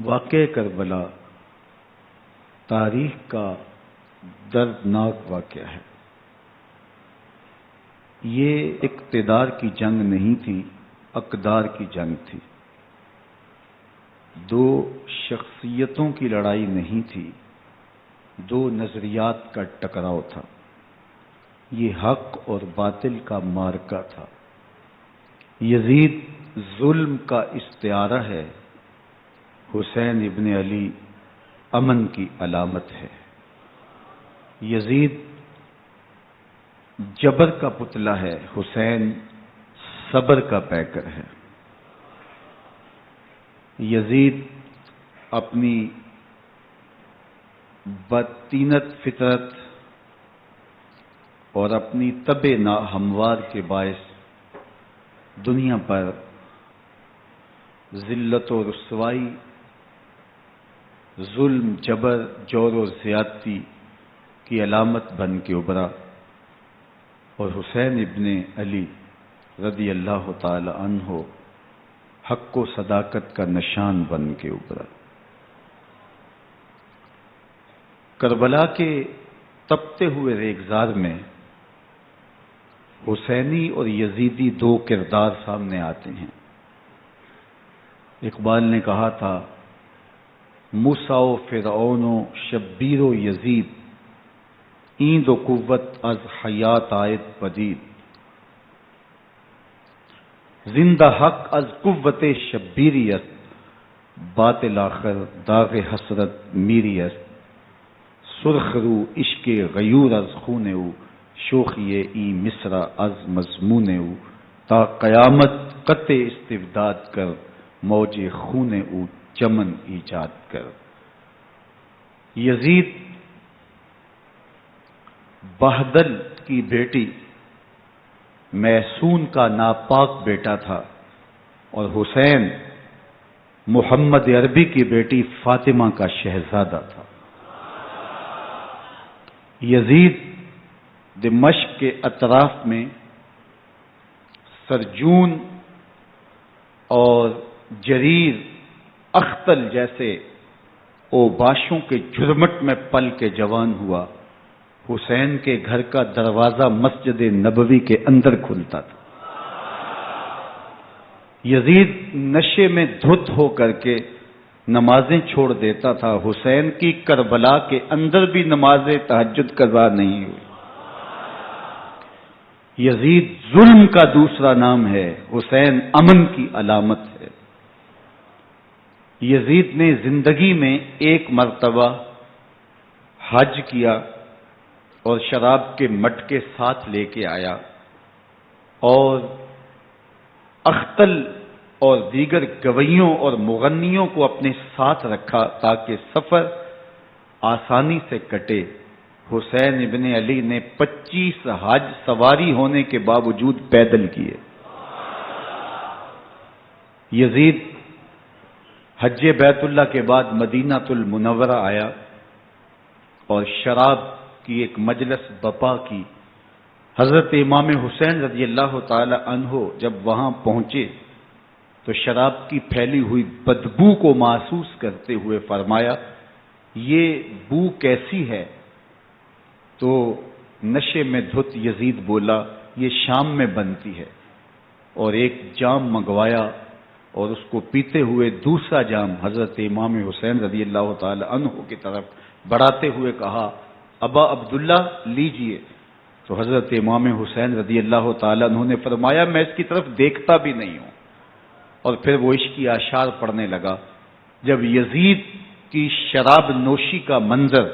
واقعہ کربلا تاریخ کا دردناک واقعہ ہے۔ یہ اقتدار کی جنگ نہیں تھی، اقدار کی جنگ تھی۔ دو شخصیتوں کی لڑائی نہیں تھی، دو نظریات کا ٹکراؤ تھا۔ یہ حق اور باطل کا معرکہ تھا۔ یزید ظلم کا استعارہ ہے، حسین ابن علی امن کی علامت ہے۔ یزید جبر کا پتلا ہے، حسین صبر کا پیکر ہے۔ یزید اپنی بدطینت فطرت اور اپنی طبع ناہموار کے باعث دنیا پر ذلت و رسوائی، ظلم، جبر، جور و زیادتی کی علامت بن کے ابھرا، اور حسین ابن علی رضی اللہ تعالی عنہ حق و صداقت کا نشان بن کے ابھرا۔ کربلا کے تپتے ہوئے ریگزار میں حسینی اور یزیدی دو کردار سامنے آتے ہیں۔ اقبال نے کہا تھا، موسیٰ و فرعون و شبیر و یزید، ایند و قوت از حیات آید پدید، زندہ حق از قوت شبیری است، باطل آخر داغ حسرت میری است، سرخ رو عشق غیور از خون او، شوخی ای مصر از مضمون او، تا قیامت قطع استبداد کر، موج خون او چمن ایجاد کر۔ یزید بہدل کی بیٹی محسون کا ناپاک بیٹا تھا، اور حسین محمد عربی کی بیٹی فاطمہ کا شہزادہ تھا۔ یزید دمشق کے اطراف میں سرجون اور جریر، اختل جیسے اوباشوں کے جھرمٹ میں پل کے جوان ہوا۔ حسین کے گھر کا دروازہ مسجد نبوی کے اندر کھلتا تھا۔ یزید نشے میں دھت ہو کر کے نمازیں چھوڑ دیتا تھا۔ حسین کی کربلا کے اندر بھی نماز تہجد قضا نہیں ہوئی۔ یزید ظلم کا دوسرا نام ہے، حسین امن کی علامت ہے۔ یزید نے زندگی میں ایک مرتبہ حج کیا اور شراب کے مٹکے ساتھ لے کے آیا، اور اختل اور دیگر گویوں اور مغنیوں کو اپنے ساتھ رکھا تاکہ سفر آسانی سے کٹے۔ حسین ابن علی نے 25 حج سواری ہونے کے باوجود پیدل کیے۔ یزید حج بیت اللہ کے بعد مدینہ المنورہ آیا اور شراب کی ایک مجلس بپا کی۔ حضرت امام حسین رضی اللہ تعالی عنہ جب وہاں پہنچے تو شراب کی پھیلی ہوئی بدبو کو محسوس کرتے ہوئے فرمایا، یہ بو کیسی ہے؟ تو نشے میں دھت یزید بولا، یہ شام میں بنتی ہے، اور ایک جام منگوایا اور اس کو پیتے ہوئے دوسرا جام حضرت امام حسین رضی اللہ تعالی عنہ کی طرف بڑھاتے ہوئے کہا، ابا عبداللہ لیجئے۔ تو حضرت امام حسین رضی اللہ تعالی عنہ نے فرمایا، میں اس کی طرف دیکھتا بھی نہیں ہوں، اور پھر وہ عشقی اشعار پڑھنے لگا۔ جب یزید کی شراب نوشی کا منظر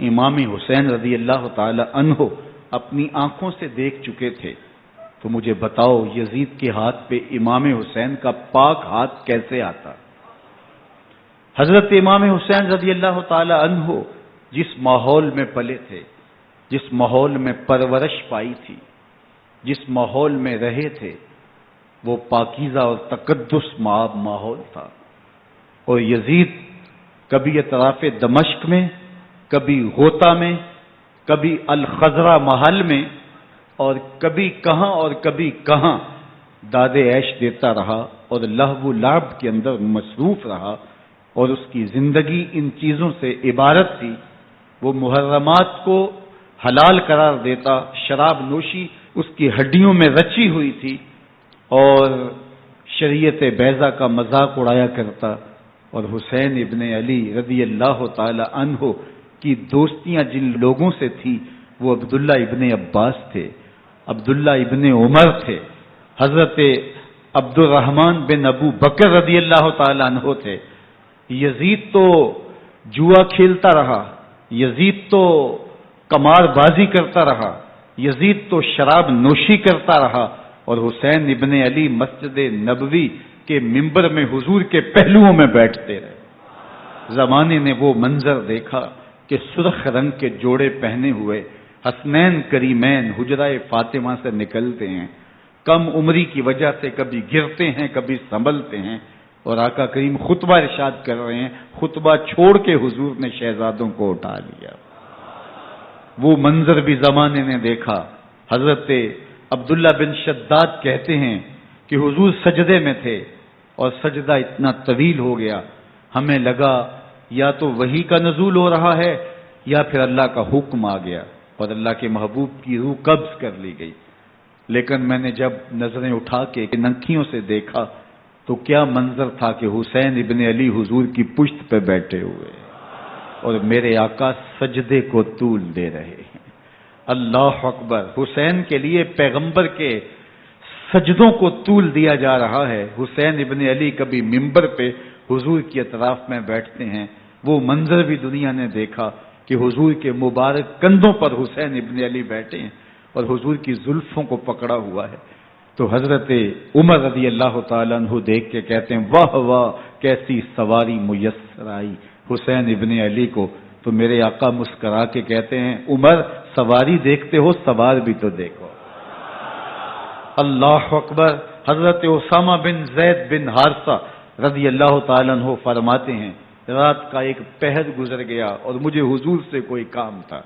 امام حسین رضی اللہ تعالی عنہ اپنی آنکھوں سے دیکھ چکے تھے تو مجھے بتاؤ، یزید کے ہاتھ پہ امام حسین کا پاک ہاتھ کیسے آتا؟ حضرت امام حسین رضی اللہ تعالی عنہ جس ماحول میں پلے تھے، جس ماحول میں پرورش پائی تھی، جس ماحول میں رہے تھے، وہ پاکیزہ اور تقدس ماحول تھا۔ اور یزید کبھی اطراف دمشق میں، کبھی غوطہ میں، کبھی الخضرا محل میں، اور کبھی کہاں اور کبھی کہاں داد عیش دیتا رہا اور لہو و لعب کے اندر مصروف رہا، اور اس کی زندگی ان چیزوں سے عبارت تھی. وہ محرمات کو حلال قرار دیتا، شراب نوشی اس کی ہڈیوں میں رچی ہوئی تھی، اور شریعت بیضا کا مذاق اڑایا کرتا. اور حسین ابن علی رضی اللہ تعالی عنہ کی دوستیاں جن لوگوں سے تھی وہ عبداللہ ابن عباس تھے، عبداللہ ابن عمر تھے، حضرت عبد الرحمن بن ابو بکر رضی اللہ تعالی عنہ تھے. یزید تو جوا کھیلتا رہا، یزید تو قمار بازی کرتا رہا، یزید تو شراب نوشی کرتا رہا، اور حسین ابن علی مسجد نبوی کے ممبر میں حضور کے پہلوؤں میں بیٹھتے رہے. زمانے نے وہ منظر دیکھا کہ سرخ رنگ کے جوڑے پہنے ہوئے حسنین کریمین حجرہ فاطمہ سے نکلتے ہیں. کم عمری کی وجہ سے کبھی گرتے ہیں کبھی سنبھلتے ہیں، اور آقا کریم خطبہ ارشاد کر رہے ہیں، خطبہ چھوڑ کے حضور نے شہزادوں کو اٹھا لیا. وہ منظر بھی زمانے نے دیکھا. حضرت عبداللہ بن شداد کہتے ہیں کہ حضور سجدے میں تھے اور سجدہ اتنا طویل ہو گیا، ہمیں لگا یا تو وحی کا نزول ہو رہا ہے یا پھر اللہ کا حکم آ گیا اور اللہ کے محبوب کی روح قبض کر لی گئی. لیکن میں نے جب نظریں اٹھا کے ننکیوں سے دیکھا تو کیا منظر تھا کہ حسین ابن علی حضور کی پشت پہ بیٹھے ہوئے اور میرے آقا سجدے کو طول دے رہے ہیں. اللہ اکبر. حسین کے لیے پیغمبر کے سجدوں کو طول دیا جا رہا ہے. حسین ابن علی کبھی ممبر پہ حضور کی اطراف میں بیٹھتے ہیں. وہ منظر بھی دنیا نے دیکھا کہ حضور کے مبارک کندھوں پر حسین ابن علی بیٹھے ہیں اور حضور کی زلفوں کو پکڑا ہوا ہے. تو حضرت عمر رضی اللہ تعالیٰ عنہ دیکھ کے کہتے ہیں واہ واہ کیسی سواری میسر آئی حسین ابن علی کو. تو میرے آقا مسکرا کے کہتے ہیں عمر سواری دیکھتے ہو سوار بھی تو دیکھو. اللہ اکبر. حضرت اسامہ بن زید بن حارثہ رضی اللہ تعالیٰ عنہ فرماتے ہیں رات کا ایک پہر گزر گیا اور مجھے حضور سے کوئی کام تھا.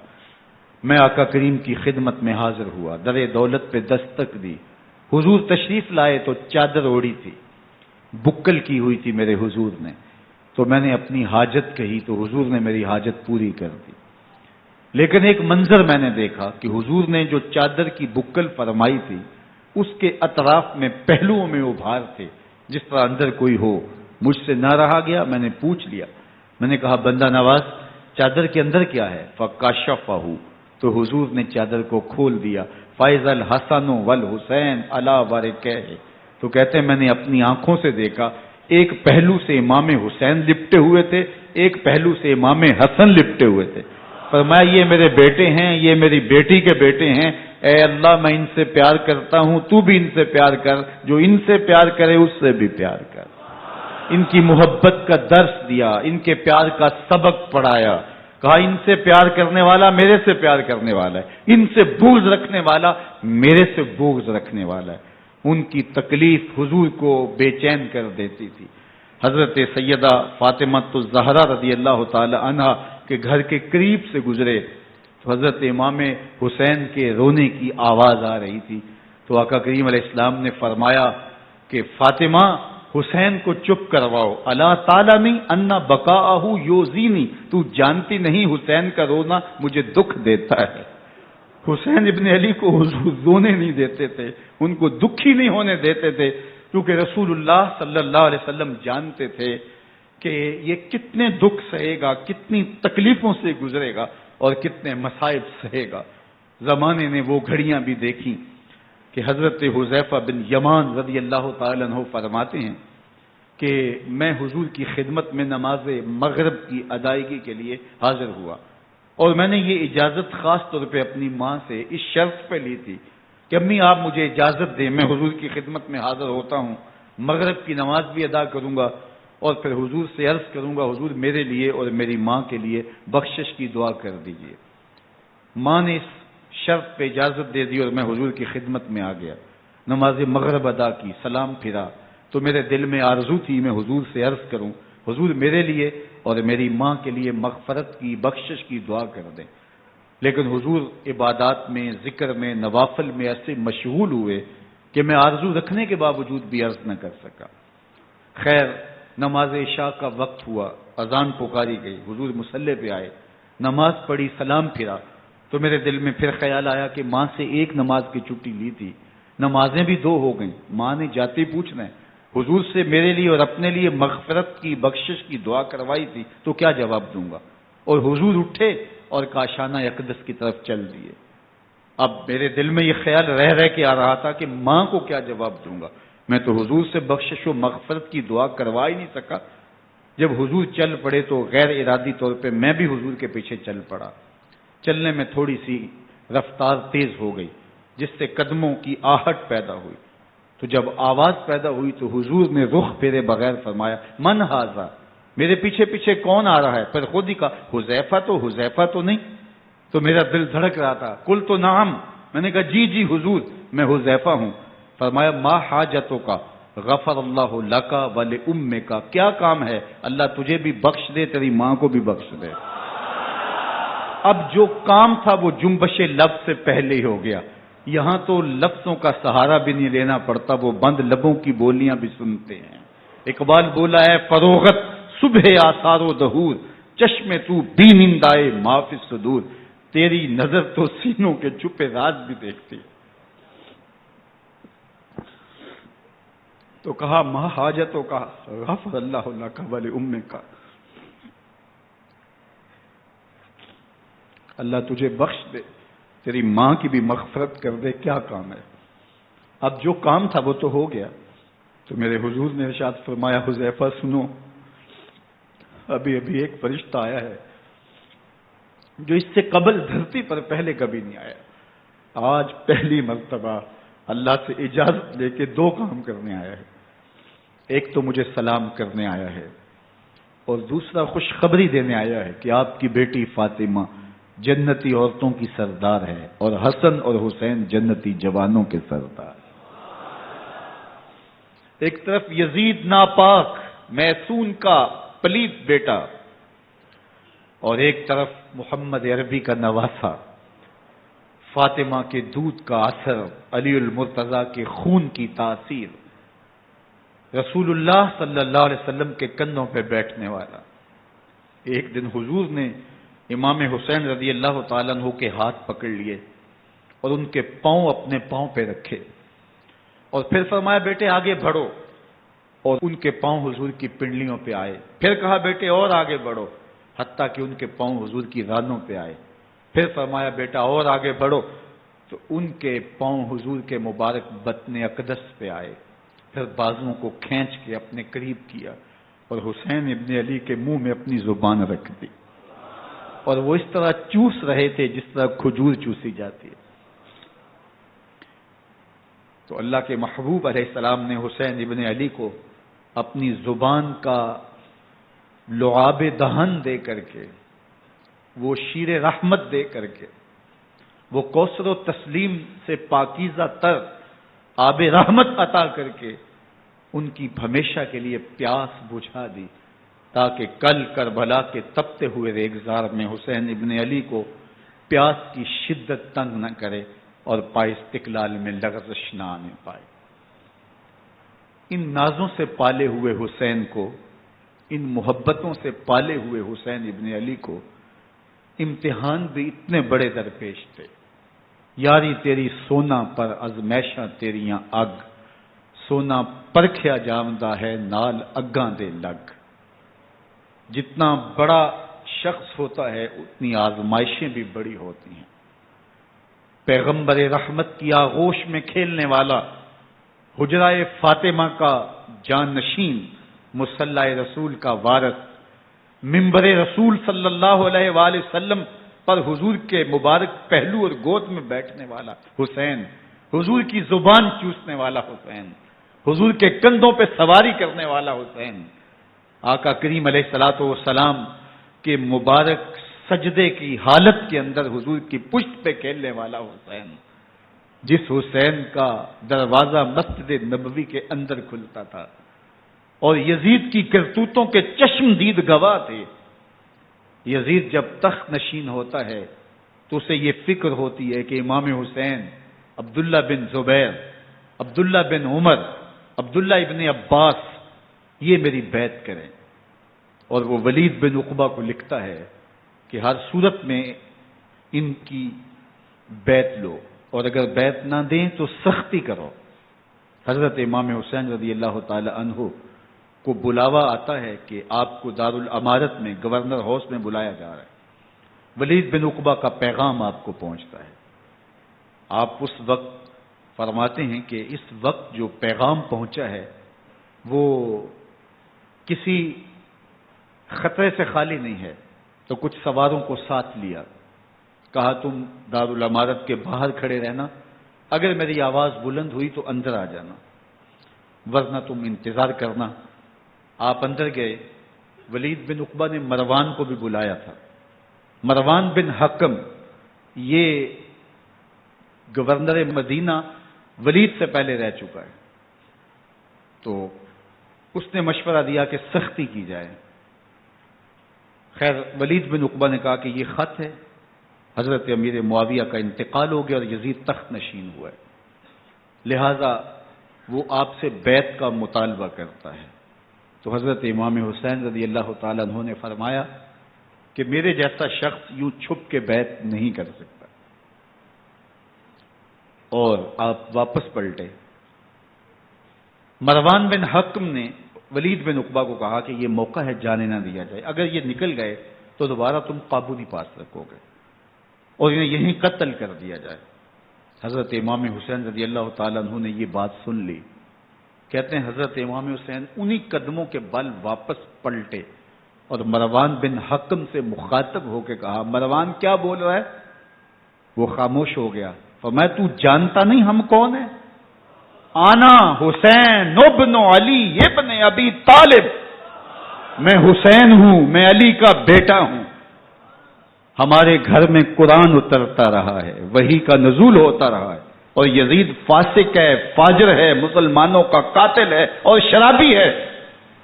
میں آقا کریم کی خدمت میں حاضر ہوا، در دولت پہ دستک دی. حضور تشریف لائے تو چادر اوڑی تھی، بکل کی ہوئی تھی میرے حضور نے. تو میں نے اپنی حاجت کہی تو حضور نے میری حاجت پوری کر دی. لیکن ایک منظر میں نے دیکھا کہ حضور نے جو چادر کی بکل فرمائی تھی اس کے اطراف میں پہلوؤں میں ابھار تھے جس طرح اندر کوئی ہو. مجھ سے نہ رہا گیا، میں نے پوچھ لیا. میں نے کہا بندہ نواز چادر کے اندر کیا ہے؟ فکاشفہ. تو حضور نے چادر کو کھول دیا. فائز الحسن والحسین علی ورکہ. تو کہتے ہیں میں نے اپنی آنکھوں سے دیکھا ایک پہلو سے امام حسین لپٹے ہوئے تھے، ایک پہلو سے امام حسن لپٹے ہوئے تھے. فرمایا یہ میرے بیٹے ہیں، یہ میری بیٹی کے بیٹے ہیں. اے اللہ میں ان سے پیار کرتا ہوں، تو بھی ان سے پیار کر، جو ان سے پیار کرے اس سے بھی پیار کر. ان کی محبت کا درس دیا، ان کے پیار کا سبق پڑھایا. کہا ان سے پیار کرنے والا میرے سے پیار کرنے والا ہے، ان سے بغض رکھنے والا میرے سے بغض رکھنے والا ہے. ان کی تکلیف حضور کو بے چین کر دیتی تھی. حضرت سیدہ فاطمہ الزہرا رضی اللہ تعالی عنہا کے گھر کے قریب سے گزرے تو حضرت امام حسین کے رونے کی آواز آ رہی تھی. تو آقا کریم علیہ السلام نے فرمایا کہ فاطمہ حسین کو چپ کرواؤ. اللہ تعالیٰ انا بقاءہ یوزینی. تو جانتی نہیں حسین کا رونا مجھے دکھ دیتا ہے. حسین ابن علی کو حضور رونے نہیں دیتے تھے، ان کو دکھی نہیں ہونے دیتے تھے، کیونکہ رسول اللہ صلی اللہ علیہ وسلم جانتے تھے کہ یہ کتنے دکھ سہے گا، کتنی تکلیفوں سے گزرے گا اور کتنے مصائب سہے گا. زمانے نے وہ گھڑیاں بھی دیکھی کہ حضرت حذیفہ بن یمان رضی اللہ تعالیٰ عنہ فرماتے ہیں کہ میں حضور کی خدمت میں نماز مغرب کی ادائیگی کے لیے حاضر ہوا، اور میں نے یہ اجازت خاص طور پہ اپنی ماں سے اس شرط پہ لی تھی کہ امی آپ مجھے اجازت دیں، میں حضور کی خدمت میں حاضر ہوتا ہوں، مغرب کی نماز بھی ادا کروں گا اور پھر حضور سے عرض کروں گا حضور میرے لیے اور میری ماں کے لیے بخشش کی دعا کر دیجیے. ماں نے اس شرط پہ اجازت دے دی اور میں حضور کی خدمت میں آ گیا. نماز مغرب ادا کی، سلام پھرا تو میرے دل میں آرزو تھی میں حضور سے عرض کروں حضور میرے لیے اور میری ماں کے لیے مغفرت کی بخشش کی دعا کر دیں. لیکن حضور عبادات میں، ذکر میں، نوافل میں ایسے مشغول ہوئے کہ میں آرزو رکھنے کے باوجود بھی عرض نہ کر سکا. خیر نماز عشاء کا وقت ہوا، اذان پکاری گئی، حضور مصلی پہ آئے، نماز پڑھی، سلام پھرا، تو میرے دل میں پھر خیال آیا کہ ماں سے ایک نماز کی چھٹی لی تھی، نمازیں بھی دو ہو گئیں، ماں نے جاتے پوچھنا ہے حضور سے میرے لیے اور اپنے لیے مغفرت کی، بخشش کی دعا کروائی تھی، تو کیا جواب دوں گا؟ اور حضور اٹھے اور کاشانہ اقدس کی طرف چل دیے۔ اب میرے دل میں یہ خیال رہ کے آ رہا تھا کہ ماں کو کیا جواب دوں گا؟ میں تو حضور سے بخشش و مغفرت کی دعا کروا ہی نہیں سکا۔ جب حضور چل پڑے تو غیر ارادی طور پہ میں بھی حضور کے پیچھے چل پڑا۔ چلنے میں تھوڑی سی رفتار تیز ہو گئی، جس سے قدموں کی آہٹ پیدا ہوئی، تو جب آواز پیدا ہوئی تو حضور نے رخ پھیرے بغیر فرمایا من ھذا، میرے پیچھے پیچھے کون آ رہا ہے؟ پھر خود ہی کہا حذیفہ تو نہیں؟ تو میرا دل دھڑک رہا تھا، قلت نعم، میں نے کہا جی جی حضور میں حذیفہ ہوں۔ فرمایا ما حاجتوں کا غفر اللہ لک ولامک، کیا کام ہے؟ اللہ تجھے بھی بخش دے، تیری ماں کو بھی بخش دے۔ اب جو کام تھا وہ جنبش لب سے پہلے ہی ہو گیا، یہاں تو لفظوں کا سہارا بھی نہیں لینا پڑتا، وہ بند لبوں کی بولیاں بھی سنتے ہیں۔ اقبال بولا ہے فروغت صبح آثار و دہور، چشم تو بی نندائے ما فی الصدور، تیری نظر تو سینوں کے چھپے راز بھی دیکھتی۔ تو کہا ما حاجتوں کا غفر اللہ لک ولامک، اللہ تجھے بخش دے، تیری ماں کی بھی مغفرت کر دے، کیا کام ہے؟ اب جو کام تھا وہ تو ہو گیا۔ تو میرے حضور نے ارشاد فرمایا حذیفہ سنو، ابھی ایک فرشتہ آیا ہے جو اس سے قبل دھرتی پر پہلے کبھی نہیں آیا، آج پہلی مرتبہ اللہ سے اجازت لے کے دو کام کرنے آیا ہے، ایک تو مجھے سلام کرنے آیا ہے اور دوسرا خوشخبری دینے آیا ہے کہ آپ کی بیٹی فاطمہ جنتی عورتوں کی سردار ہے اور حسن اور حسین جنتی جوانوں کے سردار۔ ایک طرف یزید ناپاک میسون کا پلیت بیٹا اور ایک طرف محمد عربی کا نواسا، فاطمہ کے دودھ کا اثر، علی المرتضیٰ کے خون کی تاثیر، رسول اللہ صلی اللہ علیہ وسلم کے کندھوں پہ بیٹھنے والا۔ ایک دن حضور نے امام حسین رضی اللہ تعالیٰ عنہ کے ہاتھ پکڑ لیے اور ان کے پاؤں اپنے پاؤں پہ رکھے اور پھر فرمایا بیٹے آگے بڑھو، اور ان کے پاؤں حضور کی پنڈلیوں پہ آئے، پھر کہا بیٹے اور آگے بڑھو، حتیٰ کہ ان کے پاؤں حضور کی رانوں پہ آئے، پھر فرمایا بیٹا اور آگے بڑھو، تو ان کے پاؤں حضور کے مبارک بطن اقدس پہ آئے، پھر بازوؤں کو کھینچ کے اپنے قریب کیا اور حسین ابن علی کے منہ میں اپنی زبان رکھ دی، اور وہ اس طرح چوس رہے تھے جس طرح کھجور چوسی جاتی ہے۔ تو اللہ کے محبوب علیہ السلام نے حسین ابن علی کو اپنی زبان کا لعاب دہن دے کر کے، وہ شیر رحمت دے کر کے، وہ کوثر و تسلیم سے پاکیزہ تر آب رحمت عطا کر کے ان کی ہمیشہ کے لیے پیاس بجھا دی، تاکہ کل کربلا کے تپتے ہوئے ریگزار میں حسین ابن علی کو پیاس کی شدت تنگ نہ کرے اور پائے استقلال میں لغزش نہ آنے پائے۔ ان نازوں سے پالے ہوئے حسین کو، ان محبتوں سے پالے ہوئے حسین ابن علی کو امتحان بھی اتنے بڑے درپیش تھے۔ یاری تیری سونا پر ازمیشاں تیریاں اگ، سونا پرکھیا جامدہ ہے نال اگاں دے لگ۔ جتنا بڑا شخص ہوتا ہے اتنی آزمائشیں بھی بڑی ہوتی ہیں۔ پیغمبر رحمت کی آغوش میں کھیلنے والا، حجرائے فاطمہ کا جانشین، مصلی رسول کا وارث، منبر رسول صلی اللہ علیہ وآلہ وسلم پر حضور کے مبارک پہلو اور گود میں بیٹھنے والا حسین، حضور کی زبان چوسنے والا حسین، حضور کے کندھوں پہ سواری کرنے والا حسین، آقا کریم علیہ الصلوۃ والسلام کے مبارک سجدے کی حالت کے اندر حضور کی پشت پہ کھیلنے والا حسین، جس حسین کا دروازہ مسجد نبوی کے اندر کھلتا تھا اور یزید کی کرتوتوں کے چشمدید گواہ تھے۔ یزید جب تخت نشین ہوتا ہے تو اسے یہ فکر ہوتی ہے کہ امام حسین، عبداللہ بن زبیر، عبداللہ بن عمر، عبداللہ ابن عباس، یہ میری بیعت کریں. اور وہ ولید بن عقبہ کو لکھتا ہے کہ ہر صورت میں ان کی بیعت لو، اور اگر بیعت نہ دیں تو سختی کرو. حضرت امام حسین رضی اللہ تعالی عنہ کو بلاوا آتا ہے کہ آپ کو دارالامارت میں گورنر ہاؤس میں بلایا جا رہا ہے. ولید بن عقبہ کا پیغام آپ کو پہنچتا ہے. آپ اس وقت فرماتے ہیں کہ اس وقت جو پیغام پہنچا ہے وہ کسی خطرے سے خالی نہیں ہے. تو کچھ سواروں کو ساتھ لیا، کہا تم دارالامارت کے باہر کھڑے رہنا، اگر میری آواز بلند ہوئی تو اندر آ جانا، ورنہ تم انتظار کرنا. آپ اندر گئے. ولید بن عقبہ نے مروان کو بھی بلایا تھا. مروان بن حکم یہ گورنر مدینہ ولید سے پہلے رہ چکا ہے، تو اس نے مشورہ دیا کہ سختی کی جائے. خیر ولید بن عقبہ نے کہا کہ یہ خط ہے، حضرت امیر معاویہ کا انتقال ہو گیا اور یزید تخت نشین ہوا ہے، لہذا وہ آپ سے بیعت کا مطالبہ کرتا ہے. تو حضرت امام حسین رضی اللہ تعالیٰ عنہ نے فرمایا کہ میرے جیسا شخص یوں چھپ کے بیعت نہیں کر سکتا. اور آپ واپس پلٹے. مروان بن حکم نے ولید بن عقبہ کو کہا کہ یہ موقع ہے جانے نہ دیا جائے، اگر یہ نکل گئے تو دوبارہ تم قابو نہیں پا سکو گے اور انہیں یہیں قتل کر دیا جائے. حضرت امام حسین رضی اللہ تعالیٰ عنہ نے یہ بات سن لی. کہتے ہیں حضرت امام حسین انہی قدموں کے بل واپس پلٹے اور مروان بن حکم سے مخاطب ہو کے کہا، مروان کیا بول رہا ہے؟ وہ خاموش ہو گیا. فرمایا تو جانتا نہیں ہم کون ہیں؟ آنا حسین ابن علی ابن ابی طالب، میں حسین ہوں، میں علی کا بیٹا ہوں. ہمارے گھر میں قرآن اترتا رہا ہے، وحی کا نزول ہوتا رہا ہے، اور یزید فاسق ہے، فاجر ہے، مسلمانوں کا قاتل ہے اور شرابی ہے.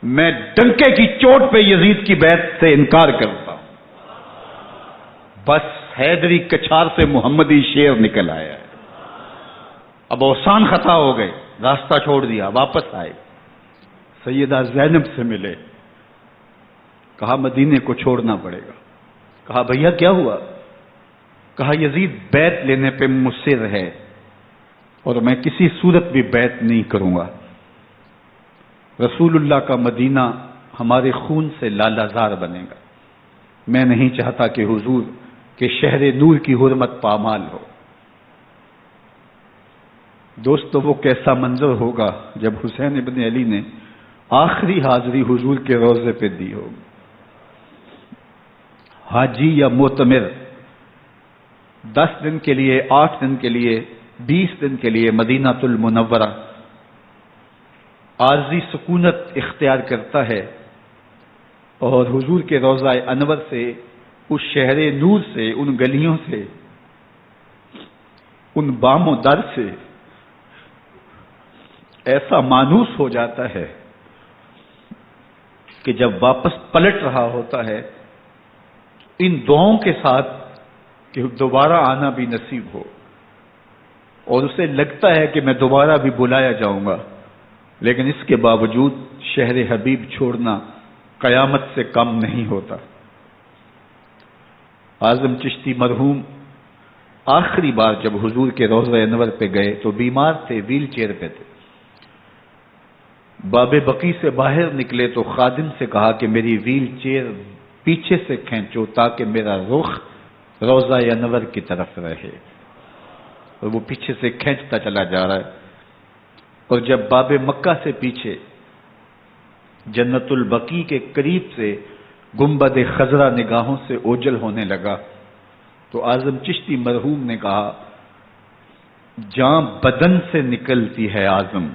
میں ڈنکے کی چوٹ پہ یزید کی بیعت سے انکار کرتا ہوں. بس حیدری کچھار سے محمدی شیر نکل آیا ہے. اب اوسان خطا ہو گئے، راستہ چھوڑ دیا، واپس آئے. سیدہ زینب سے ملے، کہا مدینے کو چھوڑنا پڑے گا. کہا بھیا کیا ہوا؟ کہا یزید بیعت لینے پہ مصر ہے اور میں کسی صورت بھی بیعت نہیں کروں گا. رسول اللہ کا مدینہ ہمارے خون سے لالازار بنے گا. میں نہیں چاہتا کہ حضور کے شہر نور کی حرمت پامال ہو. دوستو وہ کیسا منظر ہوگا جب حسین ابن علی نے آخری حاضری حضور کے روضے پہ دی ہوگی. حاجی یا معتمر 10 دن کے لیے، 8 دن کے لیے، 20 دن کے لیے مدینہ المنورہ عارضی سکونت اختیار کرتا ہے اور حضور کے روضہ انور سے، اس شہر نور سے، ان گلیوں سے، ان بام و در سے ایسا مانوس ہو جاتا ہے کہ جب واپس پلٹ رہا ہوتا ہے ان دعاؤں کے ساتھ کہ دوبارہ آنا بھی نصیب ہو، اور اسے لگتا ہے کہ میں دوبارہ بھی بلایا جاؤں گا، لیکن اس کے باوجود شہر حبیب چھوڑنا قیامت سے کم نہیں ہوتا. اعظم چشتی مرحوم آخری بار جب حضور کے روضہ انور پہ گئے تو بیمار تھے، ویل چیئر پہ تھے. باب بقی سے باہر نکلے تو خادم سے کہا کہ میری ویل چیئر پیچھے سے کھینچو تاکہ میرا رخ روضہ انور کی طرف رہے. اور وہ پیچھے سے کھینچتا چلا جا رہا ہے. اور جب باب مکہ سے پیچھے جنت البقیع کے قریب سے گنبد خضرا نگاہوں سے اوجل ہونے لگا تو اعظم چشتی مرحوم نے کہا، جاں بدن سے نکلتی ہے اعظم،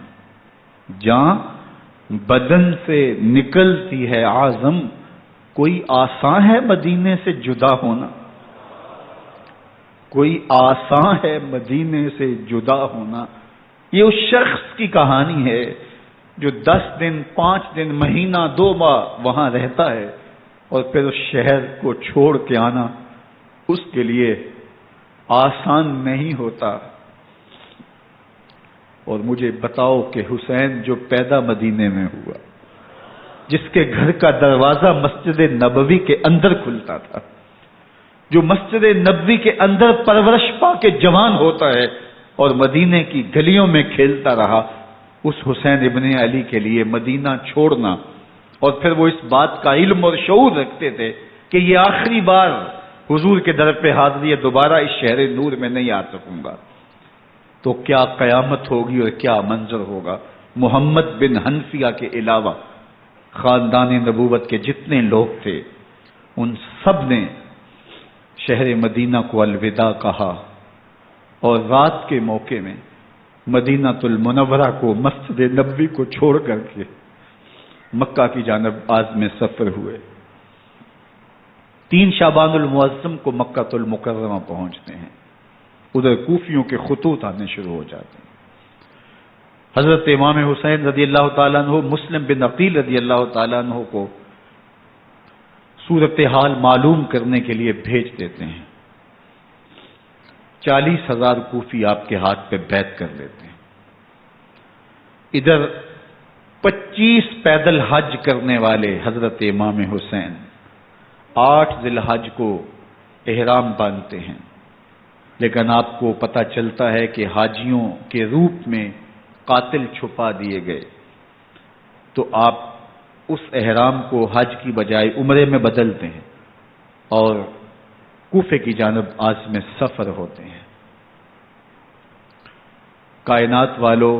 جاں بدن سے نکلتی ہے اعظم، کوئی آسان ہے مدینے سے جدا ہونا، کوئی آسان ہے مدینے سے جدا ہونا. یہ اس شخص کی کہانی ہے جو 10 دن، 5 دن، مہینہ، 2 ماہ وہاں رہتا ہے اور پھر اس شہر کو چھوڑ کے آنا اس کے لیے آسان نہیں ہوتا. اور مجھے بتاؤ کہ حسین جو پیدا مدینے میں ہوا، جس کے گھر کا دروازہ مسجد نبوی کے اندر کھلتا تھا، جو مسجد نبوی کے اندر پرورش پا کے جوان ہوتا ہے اور مدینے کی گلیوں میں کھیلتا رہا، اس حسین ابن علی کے لیے مدینہ چھوڑنا، اور پھر وہ اس بات کا علم اور شعور رکھتے تھے کہ یہ آخری بار حضور کے در پہ حاضری ہے، دوبارہ اس شہر نور میں نہیں آ سکوں گا، تو کیا قیامت ہوگی اور کیا منظر ہوگا۔ محمد بن حنفیہ کے علاوہ خاندان نبوت کے جتنے لوگ تھے ان سب نے شہر مدینہ کو الوداع کہا، اور رات کے موقع میں مدینہ المنورہ کو، مسجد نبوی کو چھوڑ کر کے مکہ کی جانب عازم سفر ہوئے۔ 3 شعبان المعظم کو مکہ المکرمہ پہنچتے ہیں، ادھر کوفیوں کے خطوط آنے شروع ہو جاتے ہیں۔ حضرت امام حسین رضی اللہ تعالیٰ عنہ مسلم بن عقیل رضی اللہ تعالیٰ عنہ کو صورتحال معلوم کرنے کے لیے بھیج دیتے ہیں۔ 40,000 کوفی آپ کے ہاتھ پہ بیعت کر لیتے ہیں۔ ادھر 25 پیدل حج کرنے والے حضرت امام حسین 8 ذی الحج کو احرام باندھتے ہیں، لیکن آپ کو پتہ چلتا ہے کہ حاجیوں کے روپ میں قاتل چھپا دیے گئے، تو آپ اس احرام کو حج کی بجائے عمرے میں بدلتے ہیں اور کوفے کی جانب عازم سفر ہوتے ہیں۔ کائنات والو،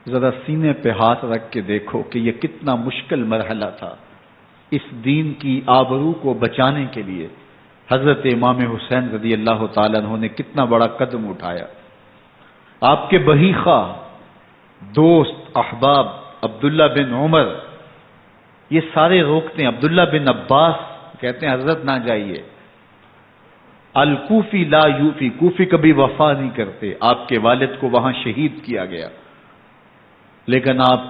ذرا سینے پہ ہاتھ رکھ کے دیکھو کہ یہ کتنا مشکل مرحلہ تھا۔ اس دین کی آبرو کو بچانے کے لیے حضرت امام حسین رضی اللہ تعالیٰ عنہ نے کتنا بڑا قدم اٹھایا۔ آپ کے بہیخہ، دوست، احباب عبداللہ بن عمر یہ سارے روکتے ہیں۔ عبداللہ بن عباس کہتے ہیں حضرت نہ جائیے، الکوفی لا یوفی، کوفی کبھی وفا نہیں کرتے، آپ کے والد کو وہاں شہید کیا گیا، لیکن آپ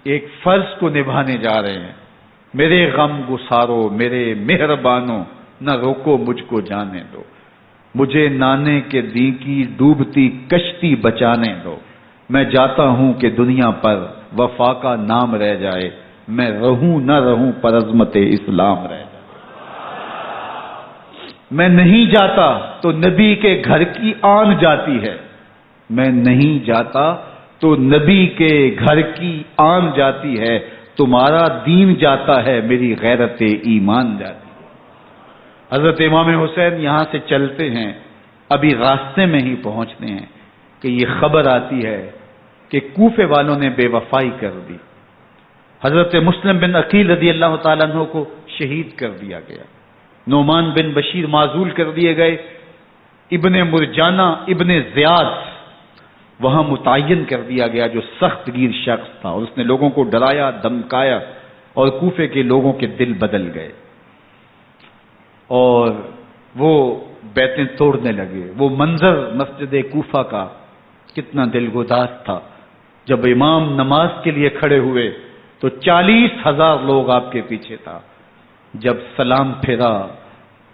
ایک فرض کو نبھانے جا رہے ہیں۔ میرے غم گسارو، میرے مہربانوں، نہ روکو مجھ کو جانے دو، مجھے نانے کے دی کی ڈوبتی کشتی بچانے دو، میں جاتا ہوں کہ دنیا پر وفا کا نام رہ جائے، میں رہوں نہ رہوں پر عظمت اسلام رہ جائے۔ میں نہیں جاتا تو نبی کے گھر کی آن جاتی ہے، میں نہیں جاتا تو نبی کے گھر کی آن جاتی ہے، تمہارا دین جاتا ہے، میری غیرت ایمان جاتی ہے۔ حضرت امام حسین یہاں سے چلتے ہیں، ابھی راستے میں ہی پہنچتے ہیں کہ یہ خبر آتی ہے کہ کوفے والوں نے بے وفائی کر دی، حضرت مسلم بن عقیل رضی اللہ تعالیٰ عنہ کو شہید کر دیا گیا، نعمان بن بشیر معزول کر دیے گئے، ابن مرجانہ ابن زیاد وہاں متعین کر دیا گیا جو سخت گیر شخص تھا، اور اس نے لوگوں کو ڈرایا، دھمکایا، اور کوفے کے لوگوں کے دل بدل گئے اور وہ بیتیں توڑنے لگے۔ وہ منظر مسجد کوفہ کا کتنا دلگداز تھا۔ جب امام نماز کے لیے کھڑے ہوئے تو 40,000 لوگ آپ کے پیچھے تھا۔ جب سلام پھیرا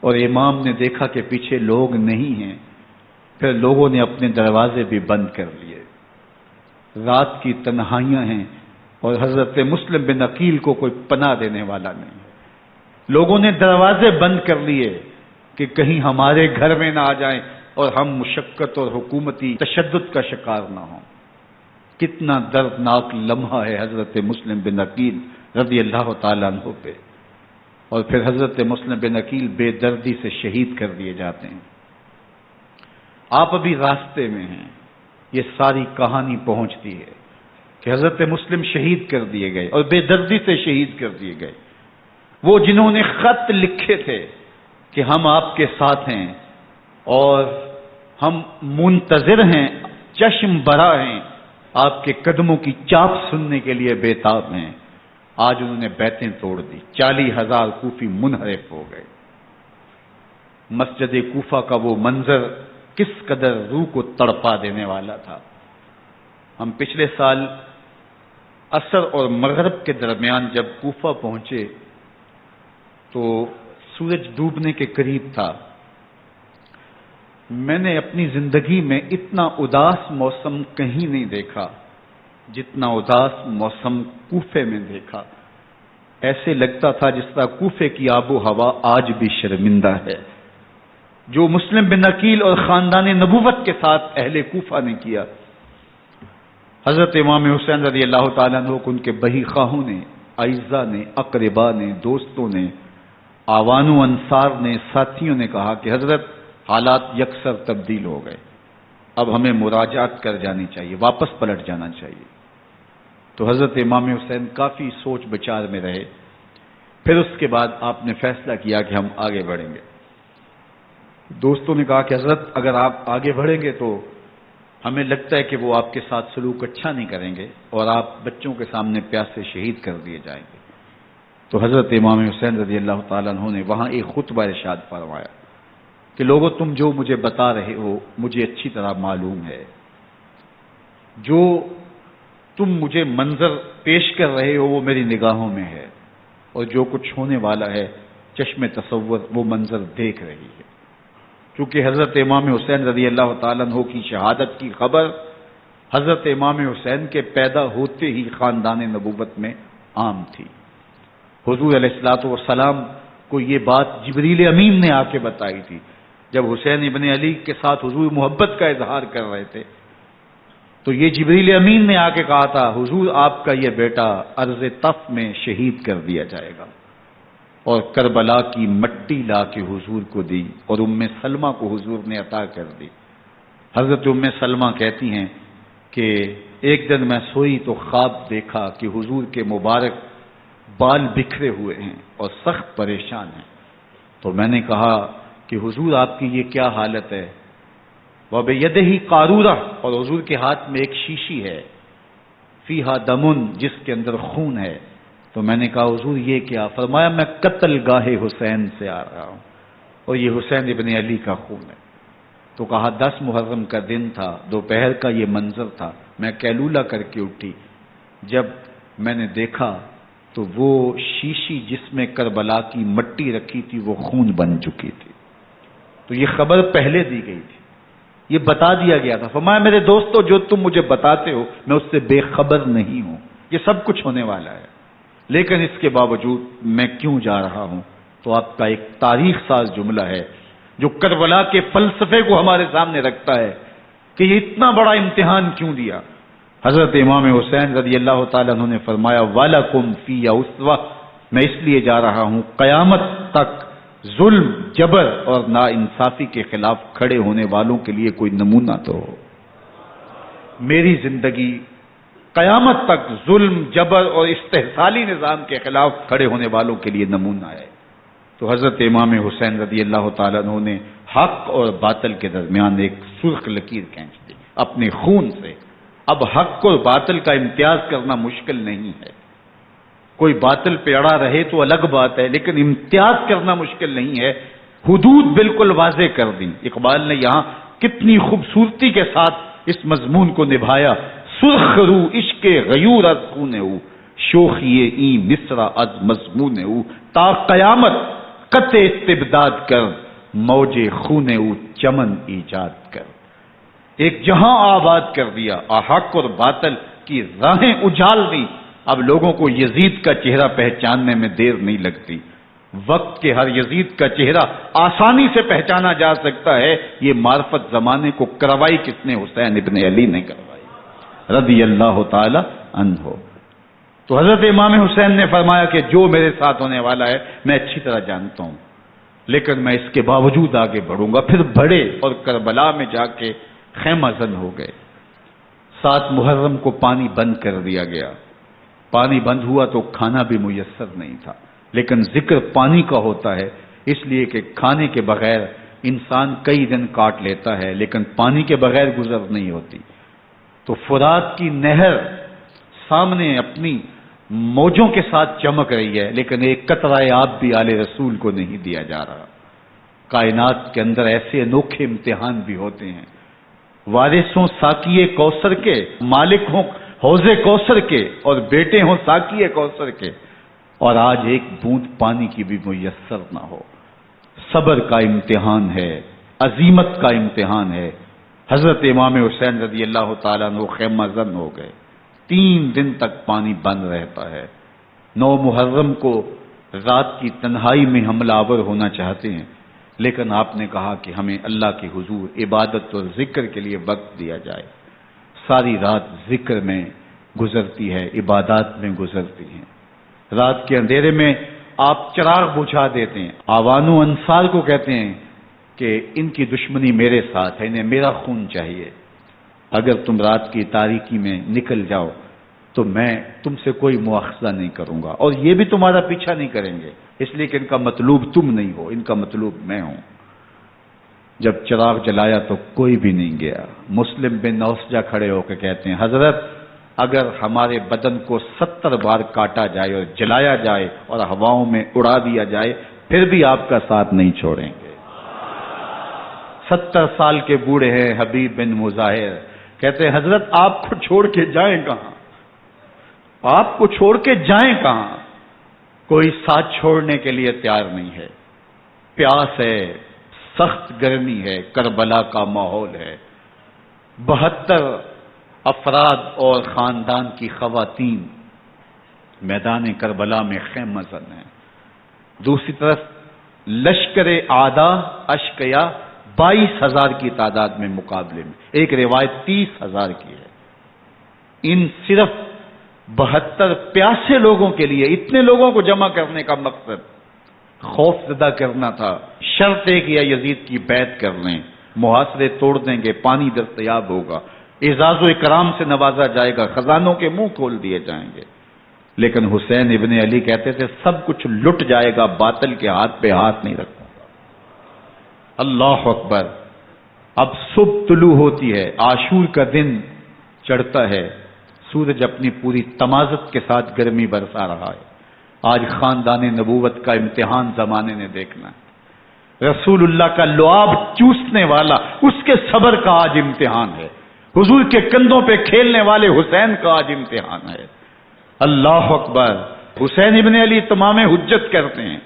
اور امام نے دیکھا کہ پیچھے لوگ نہیں ہیں، پھر لوگوں نے اپنے دروازے بھی بند کر لیے۔ رات کی تنہائیاں ہیں اور حضرت مسلم بن عقیل کو کوئی پناہ دینے والا نہیں۔ لوگوں نے دروازے بند کر لیے کہ کہیں ہمارے گھر میں نہ آ جائیں اور ہم مشقت اور حکومتی تشدد کا شکار نہ ہوں۔ کتنا دردناک لمحہ ہے حضرت مسلم بن عقیل رضی اللہ تعالیٰ عنہ پہ، اور پھر حضرت مسلم بن عقیل بے دردی سے شہید کر دیے جاتے ہیں۔ آپ ابھی راستے میں ہیں، یہ ساری کہانی پہنچتی ہے کہ حضرت مسلم شہید کر دیے گئے اور بے دردی سے شہید کر دیے گئے۔ وہ جنہوں نے خط لکھے تھے کہ ہم آپ کے ساتھ ہیں اور ہم منتظر ہیں، چشم برا ہیں، آپ کے قدموں کی چاپ سننے کے لیے بےتاب ہیں، آج انہوں نے بیتیں توڑ دی۔ 40,000 کوفی منحرف ہو گئے۔ مسجد کوفہ کا وہ منظر کس قدر روح کو تڑپا دینے والا تھا۔ ہم پچھلے سال عصر اور مغرب کے درمیان جب کوفہ پہنچے تو سورج ڈوبنے کے قریب تھا۔ میں نے اپنی زندگی میں اتنا اداس موسم کہیں نہیں دیکھا جتنا اداس موسم کوفے میں دیکھا۔ ایسے لگتا تھا جس طرح کوفے کی آب و ہوا آج بھی شرمندہ ہے۔ جو مسلم بن عقیل اور خاندان نبوت کے ساتھ اہل کوفہ نے کیا، حضرت امام حسین رضی اللہ تعالیٰ عنہ کو ان کے بہی خواہوں نے، اعزاء نے، اقربا نے، دوستوں نے، آوان و انصار نے، ساتھیوں نے کہا کہ حضرت حالات یکسر تبدیل ہو گئے، اب ہمیں مراجعت کر جانی چاہیے، واپس پلٹ جانا چاہیے۔ تو حضرت امام حسین کافی سوچ بچار میں رہے، پھر اس کے بعد آپ نے فیصلہ کیا کہ ہم آگے بڑھیں گے۔ دوستوں نے کہا کہ حضرت اگر آپ آگے بڑھیں گے تو ہمیں لگتا ہے کہ وہ آپ کے ساتھ سلوک اچھا نہیں کریں گے اور آپ بچوں کے سامنے پیاسے شہید کر دیے جائیں گے۔ تو حضرت امام حسین رضی اللہ تعالیٰ عنہ نے وہاں ایک خطبہ ارشاد فرمایا کہ لوگوں تم جو مجھے بتا رہے ہو مجھے اچھی طرح معلوم ہے، جو تم مجھے منظر پیش کر رہے ہو وہ میری نگاہوں میں ہے، اور جو کچھ ہونے والا ہے چشم تصور وہ منظر دیکھ رہی ہے۔ چونکہ حضرت امام حسین رضی اللہ تعالیٰ عنہ کی شہادت کی خبر حضرت امام حسین کے پیدا ہوتے ہی خاندان نبوت میں عام تھی۔ حضور علیہ الصلوۃ والسلام کو یہ بات جبریل امین نے آ کے بتائی تھی جب حسین ابن علی کے ساتھ حضور محبت کا اظہار کر رہے تھے، تو یہ جبریل امین نے آ کے کہا تھا حضور آپ کا یہ بیٹا ارض طف میں شہید کر دیا جائے گا، اور کربلا کی مٹی لا کے حضور کو دی اور ام سلمہ کو حضور نے عطا کر دی۔ حضرت ام سلمہ کہتی ہیں کہ ایک دن میں سوئی تو خواب دیکھا کہ حضور کے مبارک بال بکھرے ہوئے ہیں اور سخت پریشان ہیں، تو میں نے کہا کہ حضور آپ کی یہ کیا حالت ہے؟ وَبِيَدِهِ قَارُورَةٌ، اور حضور کے ہاتھ میں ایک شیشی ہے، فیہا دمن، جس کے اندر خون ہے۔ تو میں نے کہا حضور یہ کیا؟ فرمایا میں قتل گاہ حسین سے آ رہا ہوں اور یہ حسین ابن علی کا خون ہے۔ تو کہا 10 محرم کا دن تھا، دوپہر کا یہ منظر تھا، میں کیلولہ کر کے اٹھی، جب میں نے دیکھا تو وہ شیشی جس میں کربلا کی مٹی رکھی تھی وہ خون بن چکی تھی۔ تو یہ خبر پہلے دی گئی تھی، یہ بتا دیا گیا تھا۔ فرمایا میرے دوستو جو تم مجھے بتاتے ہو میں اس سے بے خبر نہیں ہوں، یہ سب کچھ ہونے والا ہے، لیکن اس کے باوجود میں کیوں جا رہا ہوں؟ تو آپ کا ایک تاریخ ساز جملہ ہے جو کربلا کے فلسفے کو ہمارے سامنے رکھتا ہے کہ یہ اتنا بڑا امتحان کیوں دیا۔ حضرت امام حسین رضی اللہ تعالیٰ عنہ نے فرمایا وَلَكُمْ فِيَّ أُسْوَةٌ، میں اس لیے جا رہا ہوں قیامت تک ظلم، جبر اور ناانصافی کے خلاف کھڑے ہونے والوں کے لیے کوئی نمونہ تو ہو۔ میری زندگی قیامت تک ظلم، جبر اور استحصالی نظام کے خلاف کھڑے ہونے والوں کے لیے نمونہ ہے۔ تو حضرت امام حسین رضی اللہ تعالیٰ عنہ نے حق اور باطل کے درمیان ایک سرخ لکیر کھینچ دی اپنے خون سے۔ اب حق اور باطل کا امتیاز کرنا مشکل نہیں ہے، کوئی باطل پہ اڑا رہے تو الگ بات ہے، لیکن امتیاز کرنا مشکل نہیں ہے۔ حدود بالکل واضح کر دی۔ اقبال نے یہاں کتنی خوبصورتی کے ساتھ اس مضمون کو نبھایا۔ سرخ رو عشق غیور از خون او، شوخی این مصرع از مضمون او، تا قیامت قطع استبداد کر، موج خون او چمن ایجاد کر۔ ایک جہاں آباد کر دیا، حق اور باطل کی راہیں اجال دی۔ اب لوگوں کو یزید کا چہرہ پہچاننے میں دیر نہیں لگتی، وقت کے ہر یزید کا چہرہ آسانی سے پہچانا جا سکتا ہے۔ یہ معرفت زمانے کو کروائی کس نے؟ حسین ابن علی نے کروائی رضی اللہ تعالی عنہ۔ تو حضرت امام حسین نے فرمایا کہ جو میرے ساتھ ہونے والا ہے میں اچھی طرح جانتا ہوں، لیکن میں اس کے باوجود آگے بڑھوں گا۔ پھر بڑھے اور کربلا میں جا کے خیمہ زن ہو گئے۔ 7 محرم کو پانی بند کر دیا گیا۔ پانی بند ہوا تو کھانا بھی میسر نہیں تھا، لیکن ذکر پانی کا ہوتا ہے اس لیے کہ کھانے کے بغیر انسان کئی دن کاٹ لیتا ہے، لیکن پانی کے بغیر گزر نہیں ہوتی۔ تو فرات کی نہر سامنے اپنی موجوں کے ساتھ چمک رہی ہے، لیکن ایک قطرہ آب بھی آل رسول کو نہیں دیا جا رہا۔ کائنات کے اندر ایسے انوکھے امتحان بھی ہوتے ہیں۔ وارثوں ساقی کوثر کے، مالک ہوں حوض کوثر کے، اور بیٹے ہوں ساقی کوثر کے، اور آج ایک بوند پانی کی بھی میسر نہ ہو۔ صبر کا امتحان ہے، عزیمت کا امتحان ہے۔ حضرت امام حسین رضی اللہ تعالیٰ عنہ خیمہ زن ہو گئے۔ 3 دن تک پانی بند رہتا ہے۔ 9 محرم کو رات کی تنہائی میں حملہ آور ہونا چاہتے ہیں، لیکن آپ نے کہا کہ ہمیں اللہ کے حضور عبادت اور ذکر کے لیے وقت دیا جائے۔ ساری رات ذکر میں گزرتی ہے، عبادات میں گزرتی ہیں۔ رات کے اندھیرے میں آپ چراغ بجھا دیتے ہیں۔ آوان و انصار کو کہتے ہیں کہ ان کی دشمنی میرے ساتھ ہے، انہیں میرا خون چاہیے، اگر تم رات کی تاریکی میں نکل جاؤ تو میں تم سے کوئی مواخذہ نہیں کروں گا، اور یہ بھی تمہارا پیچھا نہیں کریں گے، اس لیے کہ ان کا مطلوب تم نہیں ہو، ان کا مطلوب میں ہوں۔ جب چراغ جلایا تو کوئی بھی نہیں گیا۔ مسلم بن نوسجہ کھڑے ہو کے کہتے ہیں، حضرت اگر ہمارے بدن کو 70 بار کاٹا جائے اور جلایا جائے اور ہواؤں میں اڑا دیا جائے پھر بھی آپ کا ساتھ نہیں چھوڑیں گے۔ 70 سال کے بوڑھے ہیں حبیب بن مظاہر، کہتے ہیں حضرت آپ کو چھوڑ کے جائیں کہاں، آپ کو چھوڑ کے جائیں کہاں؟ کوئی ساتھ چھوڑنے کے لیے تیار نہیں ہے۔ پیاس ہے، سخت گرمی ہے، کربلا کا ماحول ہے، 72 افراد اور خاندان کی خواتین میدان کربلا میں خیمہ زن ہیں۔ دوسری طرف لشکر اعداء اشقیا 22,000 کی تعداد میں مقابلے میں، ایک روایت 30,000 کی ہے۔ ان صرف 72 پیاسے لوگوں کے لیے اتنے لوگوں کو جمع کرنے کا مقصد خوف زدہ کرنا تھا۔ شرط ہے کہ یزید کی بیعت کر لیں، محاصرے توڑ دیں گے، پانی دستیاب ہوگا، اعزاز و اکرام سے نوازا جائے گا، خزانوں کے منہ کھول دیے جائیں گے۔ لیکن حسین ابن علی کہتے تھے سب کچھ لٹ جائے گا، باطل کے ہاتھ پہ ہاتھ نہیں رکھوں گا۔ اللہ اکبر۔ اب صبح طلوع ہوتی ہے، عاشور کا دن چڑھتا ہے، سورج اپنی پوری تمازت کے ساتھ گرمی برسا رہا ہے۔ آج خاندان نبوت کا امتحان زمانے نے دیکھنا ہے۔ رسول اللہ کا لعاب چوسنے والا اس کے صبر کا آج امتحان ہے، حضور کے کندھوں پہ کھیلنے والے حسین کا آج امتحان ہے۔ اللہ اکبر۔ حسین ابن علی تمام حجت کرتے ہیں،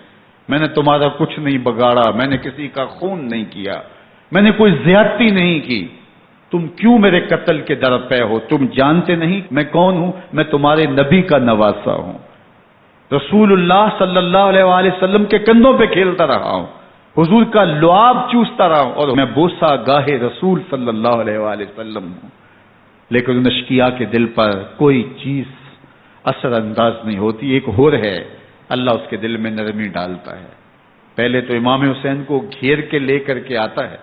میں نے تمہارا کچھ نہیں بگاڑا، میں نے کسی کا خون نہیں کیا، میں نے کوئی زیادتی نہیں کی، تم کیوں میرے قتل کے در پہ ہو؟ تم جانتے نہیں میں کون ہوں؟ میں تمہارے نبی کا نواسا ہوں، رسول اللہ صلی اللہ علیہ وآلہ وسلم کے کندھوں پہ کھیلتا رہا ہوں، حضور کا لعاب چوستا رہا ہوں، اور میں بوسہ گاہے رسول صلی اللہ علیہ وآلہ وسلم ہوں۔ لیکن ان اشقیاء کے دل پر کوئی چیز اثر انداز نہیں ہوتی۔ ایک ہور ہے، اللہ اس کے دل میں نرمی ڈالتا ہے۔ پہلے تو امام حسین کو گھیر کے لے کر کے آتا ہے،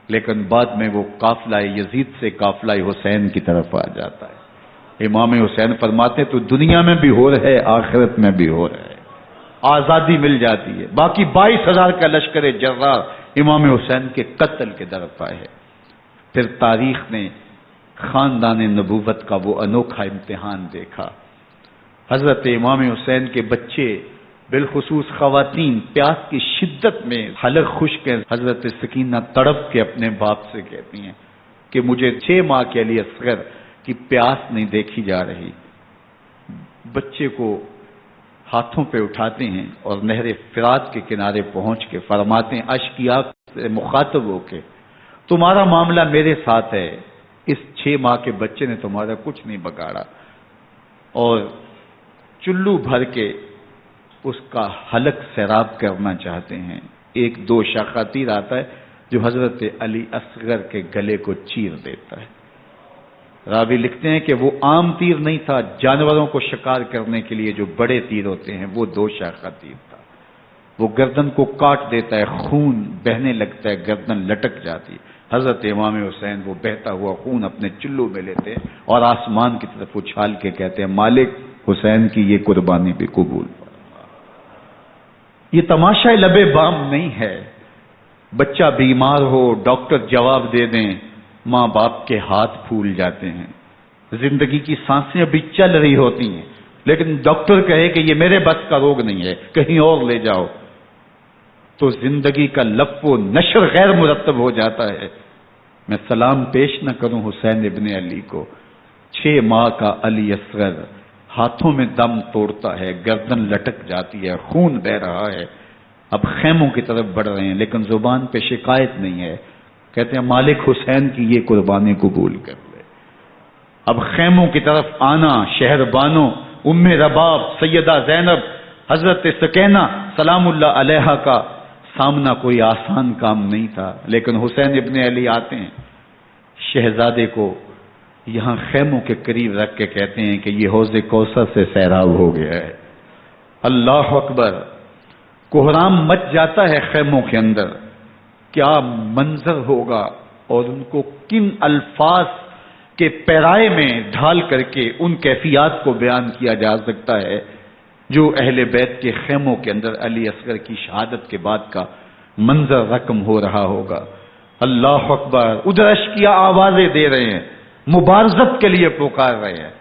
لیکن بعد میں وہ قافلہ یزید سے قافلہ حسین کی طرف آ جاتا ہے۔ امام حسین فرماتے تو دنیا میں بھی ہو رہے، آخرت میں بھی ہو رہے، آزادی مل جاتی ہے۔ باقی 22,000 کا لشکر جرار امام حسین کے قتل کے طرف آئے۔ پھر تاریخ نے خاندان نبوت کا وہ انوکھا امتحان دیکھا۔ حضرت امام حسین کے بچے بالخصوص خواتین پیاس کی شدت میں حلق خشک ہیں۔ حضرت سکینہ تڑپ کے اپنے باپ سے کہتی ہیں کہ مجھے 6 ماہ کے لیے اصغر کی پیاس نہیں دیکھی جا رہی۔ بچے کو ہاتھوں پہ اٹھاتے ہیں اور نہر فرات کے کنارے پہنچ کے فرماتے ہیں اشقیاء سے مخاطب ہو کے، تمہارا معاملہ میرے ساتھ ہے، اس 6 ماہ کے بچے نے تمہارا کچھ نہیں بگاڑا، اور چلو بھر کے اس کا حلق سیراب کرنا چاہتے ہیں۔ ایک 2 شاخہ تیر آتا ہے جو حضرت علی اصغر کے گلے کو چیر دیتا ہے۔ راوی لکھتے ہیں کہ وہ عام تیر نہیں تھا، جانوروں کو شکار کرنے کے لیے جو بڑے تیر ہوتے ہیں وہ 2 شاخہ تیر تھا۔ وہ گردن کو کاٹ دیتا ہے، خون بہنے لگتا ہے، گردن لٹک جاتی ہے۔ حضرت امام حسین وہ بہتا ہوا خون اپنے چلو میں لیتے ہیں اور آسمان کی طرف اچھال کے کہتے ہیں مالک حسین کی یہ قربانی بھی قبول۔ یہ تماشا لبے بام نہیں ہے، بچہ بیمار ہو، ڈاکٹر جواب دے دیں، ماں باپ کے ہاتھ پھول جاتے ہیں، زندگی کی سانسیں ابھی چل رہی ہوتی ہیں، لیکن ڈاکٹر کہے کہ یہ میرے بس کا روگ نہیں ہے، کہیں اور لے جاؤ، تو زندگی کا لف و نشر غیر مرتب ہو جاتا ہے۔ میں سلام پیش نہ کروں حسین ابن علی کو، 6 ماہ کا علی اصغر ہاتھوں میں دم توڑتا ہے، گردن لٹک جاتی ہے، خون بہ رہا ہے، اب خیموں کی طرف بڑھ رہے ہیں، لیکن زبان پہ شکایت نہیں ہے، کہتے ہیں مالک حسین کی یہ قربانی قبول کر لے۔ اب خیموں کی طرف آنا، شہر بانوں ام رباب سیدہ زینب حضرت سکینہ سلام اللہ علیہا کا سامنا کوئی آسان کام نہیں تھا، لیکن حسین ابن علی آتے ہیں، شہزادے کو یہاں خیموں کے قریب رکھ کے کہتے ہیں کہ یہ حوض کوثر سے سیراب ہو گیا ہے۔ اللہ اکبر، کوہرام مچ جاتا ہے خیموں کے اندر، کیا منظر ہوگا اور ان کو کن الفاظ کے پیرائے میں ڈھال کر کے ان کیفیات کو بیان کیا جا سکتا ہے جو اہل بیت کے خیموں کے اندر علی اصغر کی شہادت کے بعد کا منظر رقم ہو رہا ہوگا۔ اللہ اکبر، ادھر اشکیا آوازیں دے رہے ہیں، مبارزت کے لیے پکار رہے ہیں۔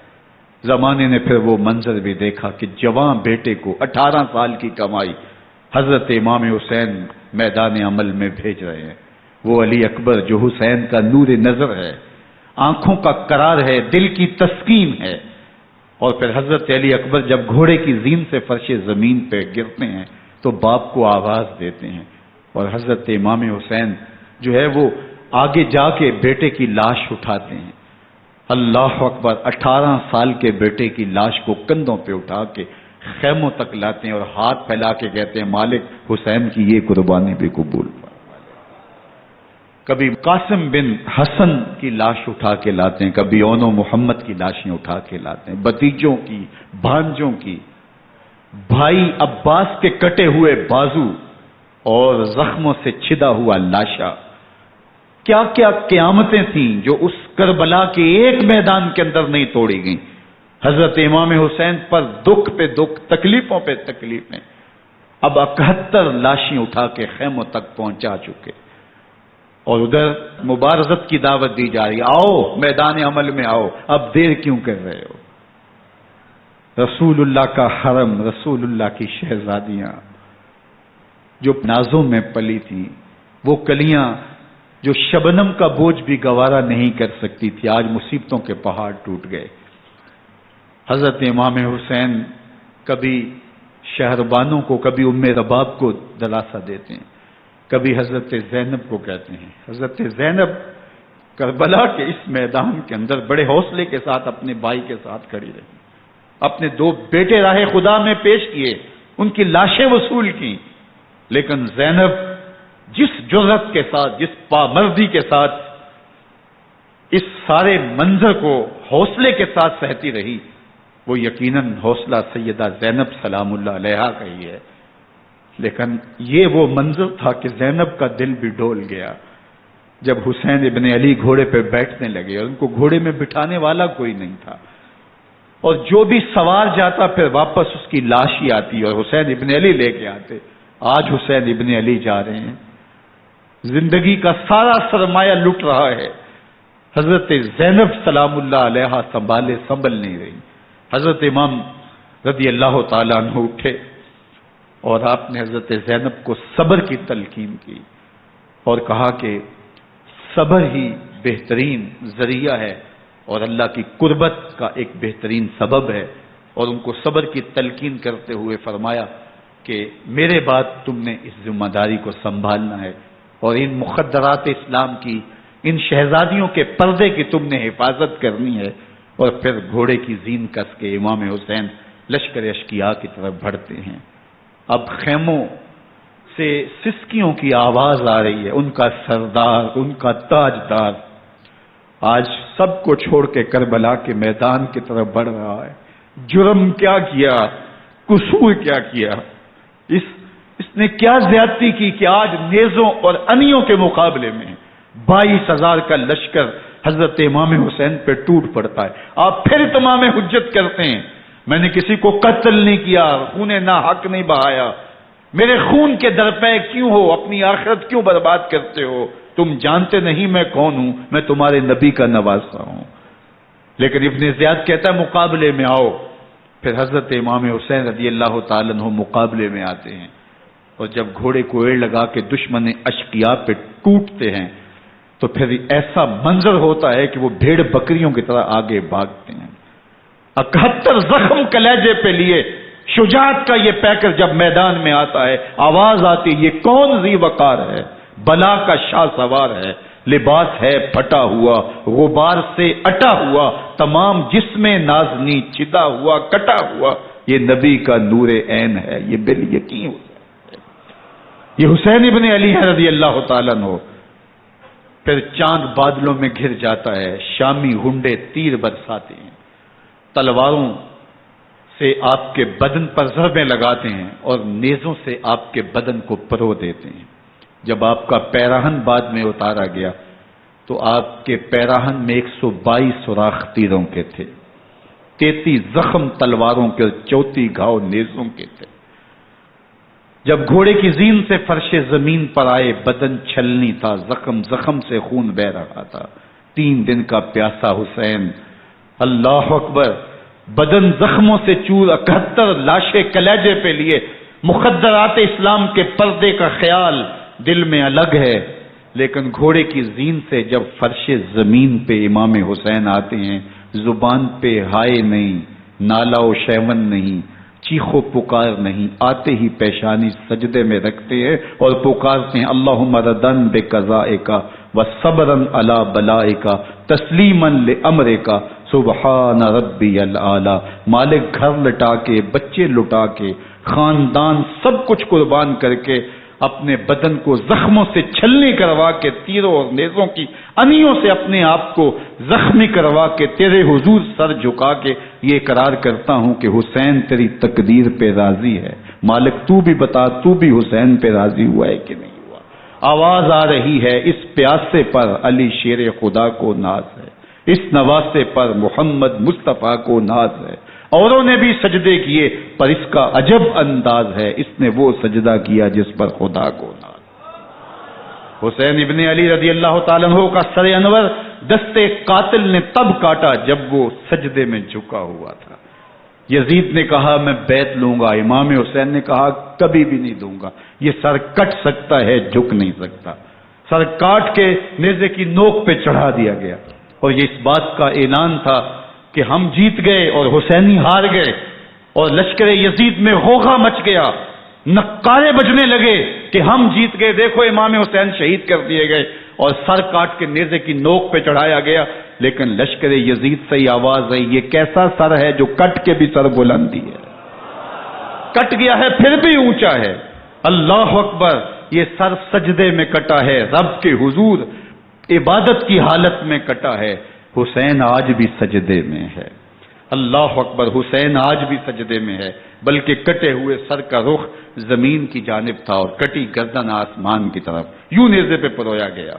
زمانے نے پھر وہ منظر بھی دیکھا کہ جوان بیٹے کو 18 سال کی کمائی حضرت امام حسین میدان عمل میں بھیج رہے ہیں۔ وہ علی اکبر جو حسین کا نور نظر ہے، آنکھوں کا قرار ہے، دل کی تسکین ہے۔ اور پھر حضرت علی اکبر جب گھوڑے کی زین سے فرش زمین پہ گرتے ہیں تو باپ کو آواز دیتے ہیں، اور حضرت امام حسین جو ہے وہ آگے جا کے بیٹے کی لاش اٹھاتے ہیں۔ اللہ اکبر، 18 سال کے بیٹے کی لاش کو کندھوں پہ اٹھا کے خیموں تک لاتے ہیں اور ہاتھ پھیلا کے کہتے ہیں مالک حسین کی یہ قربانی بھی قبول۔ کبھی قاسم بن حسن کی لاش اٹھا کے لاتے ہیں، کبھی اون و محمد کی لاشیں اٹھا کے لاتے ہیں، بتیجوں کی، بھانجوں کی، بھائی عباس کے کٹے ہوئے بازو اور زخموں سے چھدا ہوا لاشا۔ کیا کیا قیامتیں تھیں جو اس کربلا کے ایک میدان کے اندر نہیں توڑی گئیں۔ حضرت امام حسین پر دکھ پہ دکھ، تکلیفوں پہ تکلیفیں، اب 71 لاشیں اٹھا کے خیموں تک پہنچا چکے، اور ادھر مبارزت کی دعوت دی جا رہی، آؤ میدان عمل میں آؤ، اب دیر کیوں کر رہے ہو۔ رسول اللہ کا حرم، رسول اللہ کی شہزادیاں جو نازوں میں پلی تھیں، وہ کلیاں جو شبنم کا بوجھ بھی گوارا نہیں کر سکتی تھی، آج مصیبتوں کے پہاڑ ٹوٹ گئے۔ حضرت امام حسین کبھی شہربانوں کو، کبھی ام رباب کو دلاسا دیتے ہیں، کبھی حضرت زینب کو کہتے ہیں۔ حضرت زینب کربلا کے اس میدان کے اندر بڑے حوصلے کے ساتھ اپنے بھائی کے ساتھ کھڑی رہی، اپنے 2 بیٹے راہ خدا میں پیش کیے، ان کی لاشیں وصول کی، لیکن زینب جس جرأت کے ساتھ، جس پامردی کے ساتھ اس سارے منظر کو حوصلے کے ساتھ سہتی رہی، وہ یقیناً حوصلہ سیدہ زینب سلام اللہ علیہا کا ہی ہے۔ لیکن یہ وہ منظر تھا کہ زینب کا دل بھی ڈول گیا جب حسین ابن علی گھوڑے پہ بیٹھنے لگے، اور ان کو گھوڑے میں بٹھانے والا کوئی نہیں تھا، اور جو بھی سوار جاتا پھر واپس اس کی لاش ہی آتی اور حسین ابن علی لے کے آتے۔ آج حسین ابن علی جا رہے ہیں، زندگی کا سارا سرمایہ لٹ رہا ہے، حضرت زینب سلام اللہ علیہا سنبھل نہیں رہی۔ حضرت امام رضی اللہ تعالیٰ عنہ اٹھے اور آپ نے حضرت زینب کو صبر کی تلقین کی اور کہا کہ صبر ہی بہترین ذریعہ ہے اور اللہ کی قربت کا ایک بہترین سبب ہے، اور ان کو صبر کی تلقین کرتے ہوئے فرمایا کہ میرے بعد تم نے اس ذمہ داری کو سنبھالنا ہے، اور ان مخدرات اسلام کی، ان شہزادیوں کے پردے کی تم نے حفاظت کرنی ہے۔ اور پھر گھوڑے کی زین کس کے امام حسین لشکر اشکیا کی طرف بڑھتے ہیں۔ اب خیموں سے سسکیوں کی آواز آ رہی ہے، ان کا سردار، ان کا تاجدار آج سب کو چھوڑ کے کربلا کے میدان کی طرف بڑھ رہا ہے۔ جرم کیا کیا، قصور کیا کیا، اس نے کیا زیادتی کی کہ آج نیزوں اور انیوں کے مقابلے میں 22,000 کا لشکر حضرت امام حسین پہ ٹوٹ پڑتا ہے۔ آپ پھر تمام حجت کرتے ہیں میں نے کسی کو قتل نہیں کیا، خون ناحق نہیں بہایا، میرے خون کے درپے کیوں ہو، اپنی آخرت کیوں برباد کرتے ہو، تم جانتے نہیں میں کون ہوں، میں تمہارے نبی کا نواسا ہوں۔ لیکن ابن زیاد کہتا ہے مقابلے میں آؤ۔ پھر حضرت امام حسین رضی اللہ تعالیٰ عنہ مقابلے میں آتے ہیں، اور جب گھوڑے کو ایڑ لگا کے دشمن اشقیاء پہ ٹوٹتے ہیں تو پھر ایسا منظر ہوتا ہے کہ وہ بھیڑ بکریوں کی طرح آگے بھاگتے ہیں۔ 71 زخم کلیجے پہ لیے شجاعت کا یہ پیکر جب میدان میں آتا ہے، آواز آتی، یہ کون ذی وقار ہے، بلا کا شاہ سوار ہے، لباس ہے پھٹا ہوا غبار سے اٹا ہوا، تمام جسم نازنی چدا ہوا کٹا ہوا، یہ نبی کا نور عین ہے، یہ بالیقین یہ حسین ابن علی ہے رضی اللہ تعالیٰ عنہ۔ پھر چاند بادلوں میں گھر جاتا ہے، شامی ہنڈے تیر برساتے ہیں، تلواروں سے آپ کے بدن پر ضربیں لگاتے ہیں اور نیزوں سے آپ کے بدن کو پرو دیتے ہیں۔ جب آپ کا پیراہن بعد میں اتارا گیا تو آپ کے پیراہن میں 122 سوراخ تیروں کے تھے، 33 زخم تلواروں کے اور 34 گھاؤ نیزوں کے تھے۔ جب گھوڑے کی زین سے فرش زمین پر آئے، بدن چھلنی تھا، زخم زخم سے خون بہ رہا تھا، 3 دن کا پیاسا حسین، اللہ اکبر، بدن زخموں سے چور، 71 لاشیں کلیجے پہ لیے، مخدرات اسلام کے پردے کا خیال دل میں الگ ہے، لیکن گھوڑے کی زین سے جب فرش زمین پہ امام حسین آتے ہیں، زبان پہ ہائے نہیں، نالا و شیون نہیں، چیخ و پکار نہیں، آتے ہی پیشانی سجدے میں رکھتے ہیں اور پکارتے ہیں اللہم ردن بقضائک وصبرا علی بلائک تسلیما لامرک سبحان ربی العالی۔ مالک گھر لٹا کے، بچے لٹا کے، خاندان سب کچھ قربان کر کے، اپنے بدن کو زخموں سے چھلنی کروا کے، تیروں اور نیزوں کی انیوں سے اپنے آپ کو زخمی کروا کے، تیرے حضور سر جھکا کے یہ اقرار کرتا ہوں کہ حسین تیری تقدیر پہ راضی ہے، مالک تو بھی بتا، تو بھی حسین پہ راضی ہوا ہے کہ نہیں ہوا۔ آواز آ رہی ہے، اس پیاسے پر علی شیر خدا کو ناز ہے، اس نواسے پر محمد مصطفیٰ کو ناز ہے۔ اوروں نے بھی سجدے کیے پر اس کا عجب انداز ہے، اس نے وہ سجدہ کیا جس پر خدا کو ناز۔ حسین ابن علی رضی اللہ تعالیٰ عنہ کا سر انور دستے قاتل نے تب کاٹا جب وہ سجدے میں جھکا ہوا تھا۔ یزید نے کہا میں بیعت لوں گا، امام حسین نے کہا کبھی بھی نہیں دوں گا، یہ سر کٹ سکتا ہے جھک نہیں سکتا۔ سر کاٹ کے نیزے کی نوک پہ چڑھا دیا گیا اور یہ اس بات کا اعلان تھا کہ ہم جیت گئے اور حسینی ہار گئے، اور لشکر یزید میں غوغا مچ گیا، نقارے بجنے لگے کہ ہم جیت گئے، دیکھو امام حسین شہید کر دیے گئے، اور سر کاٹ کے نیزے کی نوک پہ چڑھایا گیا۔ لیکن لشکر یزید سے ہی آواز آئی یہ کیسا سر ہے جو کٹ کے بھی سر بلندی ہے، کٹ گیا ہے پھر بھی اونچا ہے، اللہ اکبر، یہ سر سجدے میں کٹا ہے، رب کے حضور عبادت کی حالت میں کٹا ہے۔ حسین آج بھی سجدے میں ہے، اللہ اکبر، حسین آج بھی سجدے میں ہے، بلکہ کٹے ہوئے سر کا رخ زمین کی جانب تھا اور کٹی گردن آسمان کی طرف، یوں نیزے پہ پرویا گیا۔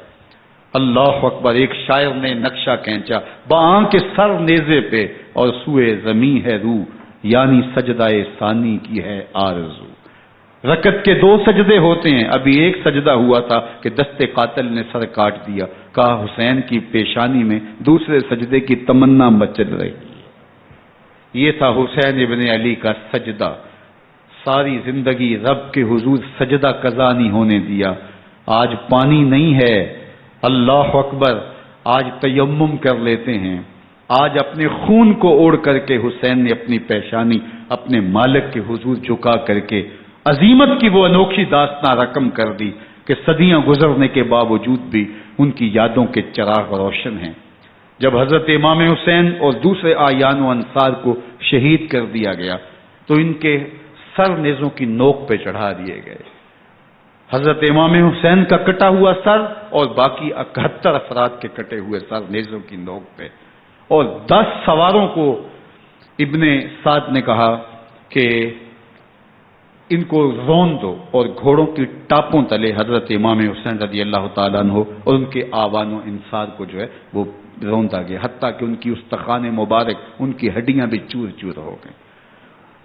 اللہ اکبر، ایک شاعر نے نقشہ کھینچا، باں کے سر نیزے پہ اور سوئے زمین ہے روح، یعنی سجدہ ثانی کی ہے آرزو۔ رکعت کے 2 سجدے ہوتے ہیں، ابھی ایک سجدہ ہوا تھا کہ دستے قاتل نے سر کاٹ دیا، کہا حسین کی پیشانی میں دوسرے سجدے کی تمنا مچل رہی ہے۔ یہ تھا حسین ابن علی کا سجدہ، ساری زندگی رب کے حضور سجدہ قضا نہیں ہونے دیا۔ آج پانی نہیں ہے، اللہ اکبر، آج تیمم کر لیتے ہیں، آج اپنے خون کو اوڑ کر کے حسین نے اپنی پیشانی اپنے مالک کے حضور جھکا کر کے عظیمت کی وہ انوکھی داستان رقم کر دی کہ صدیاں گزرنے کے باوجود بھی ان کی یادوں کے چراغ روشن ہیں۔ جب حضرت امام حسین اور دوسرے آیان و انصار کو شہید کر دیا گیا تو ان کے سر نیزوں کی نوک پہ چڑھا دیے گئے۔ حضرت امام حسین کا کٹا ہوا سر اور باقی 71 افراد کے کٹے ہوئے سر نیزوں کی نوک پہ، اور 10 سواروں کو ابن سعد نے کہا کہ ان کو رون دو، اور گھوڑوں کی ٹاپوں تلے حضرت امام حسین رضی اللہ تعالیٰ عنہ اور ان کے آوان و انصار کو جو ہے وہ روندا گیا، حتیٰ کہ ان کی استخوان مبارک، ان کی ہڈیاں بھی چور چور ہو گئیں۔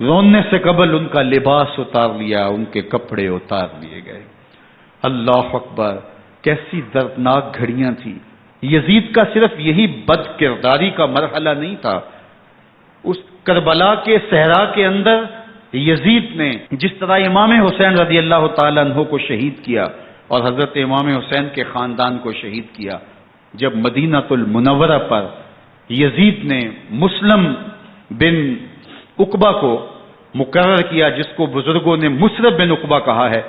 روننے سے قبل ان کا لباس اتار لیا، ان کے کپڑے اتار لیے گئے۔ اللہ اکبر، کیسی دردناک گھڑیاں تھیں۔ یزید کا صرف یہی بد کرداری کا مرحلہ نہیں تھا، اس کربلا کے صحرا کے اندر یزید نے جس طرح امام حسین رضی اللہ تعالیٰ عنہ کو شہید کیا اور حضرت امام حسین کے خاندان کو شہید کیا، جب مدینہ المنورہ پر یزید نے مسلم بن عقبہ کو مقرر کیا، جس کو بزرگوں نے مصرب بن عقبہ کہا ہے،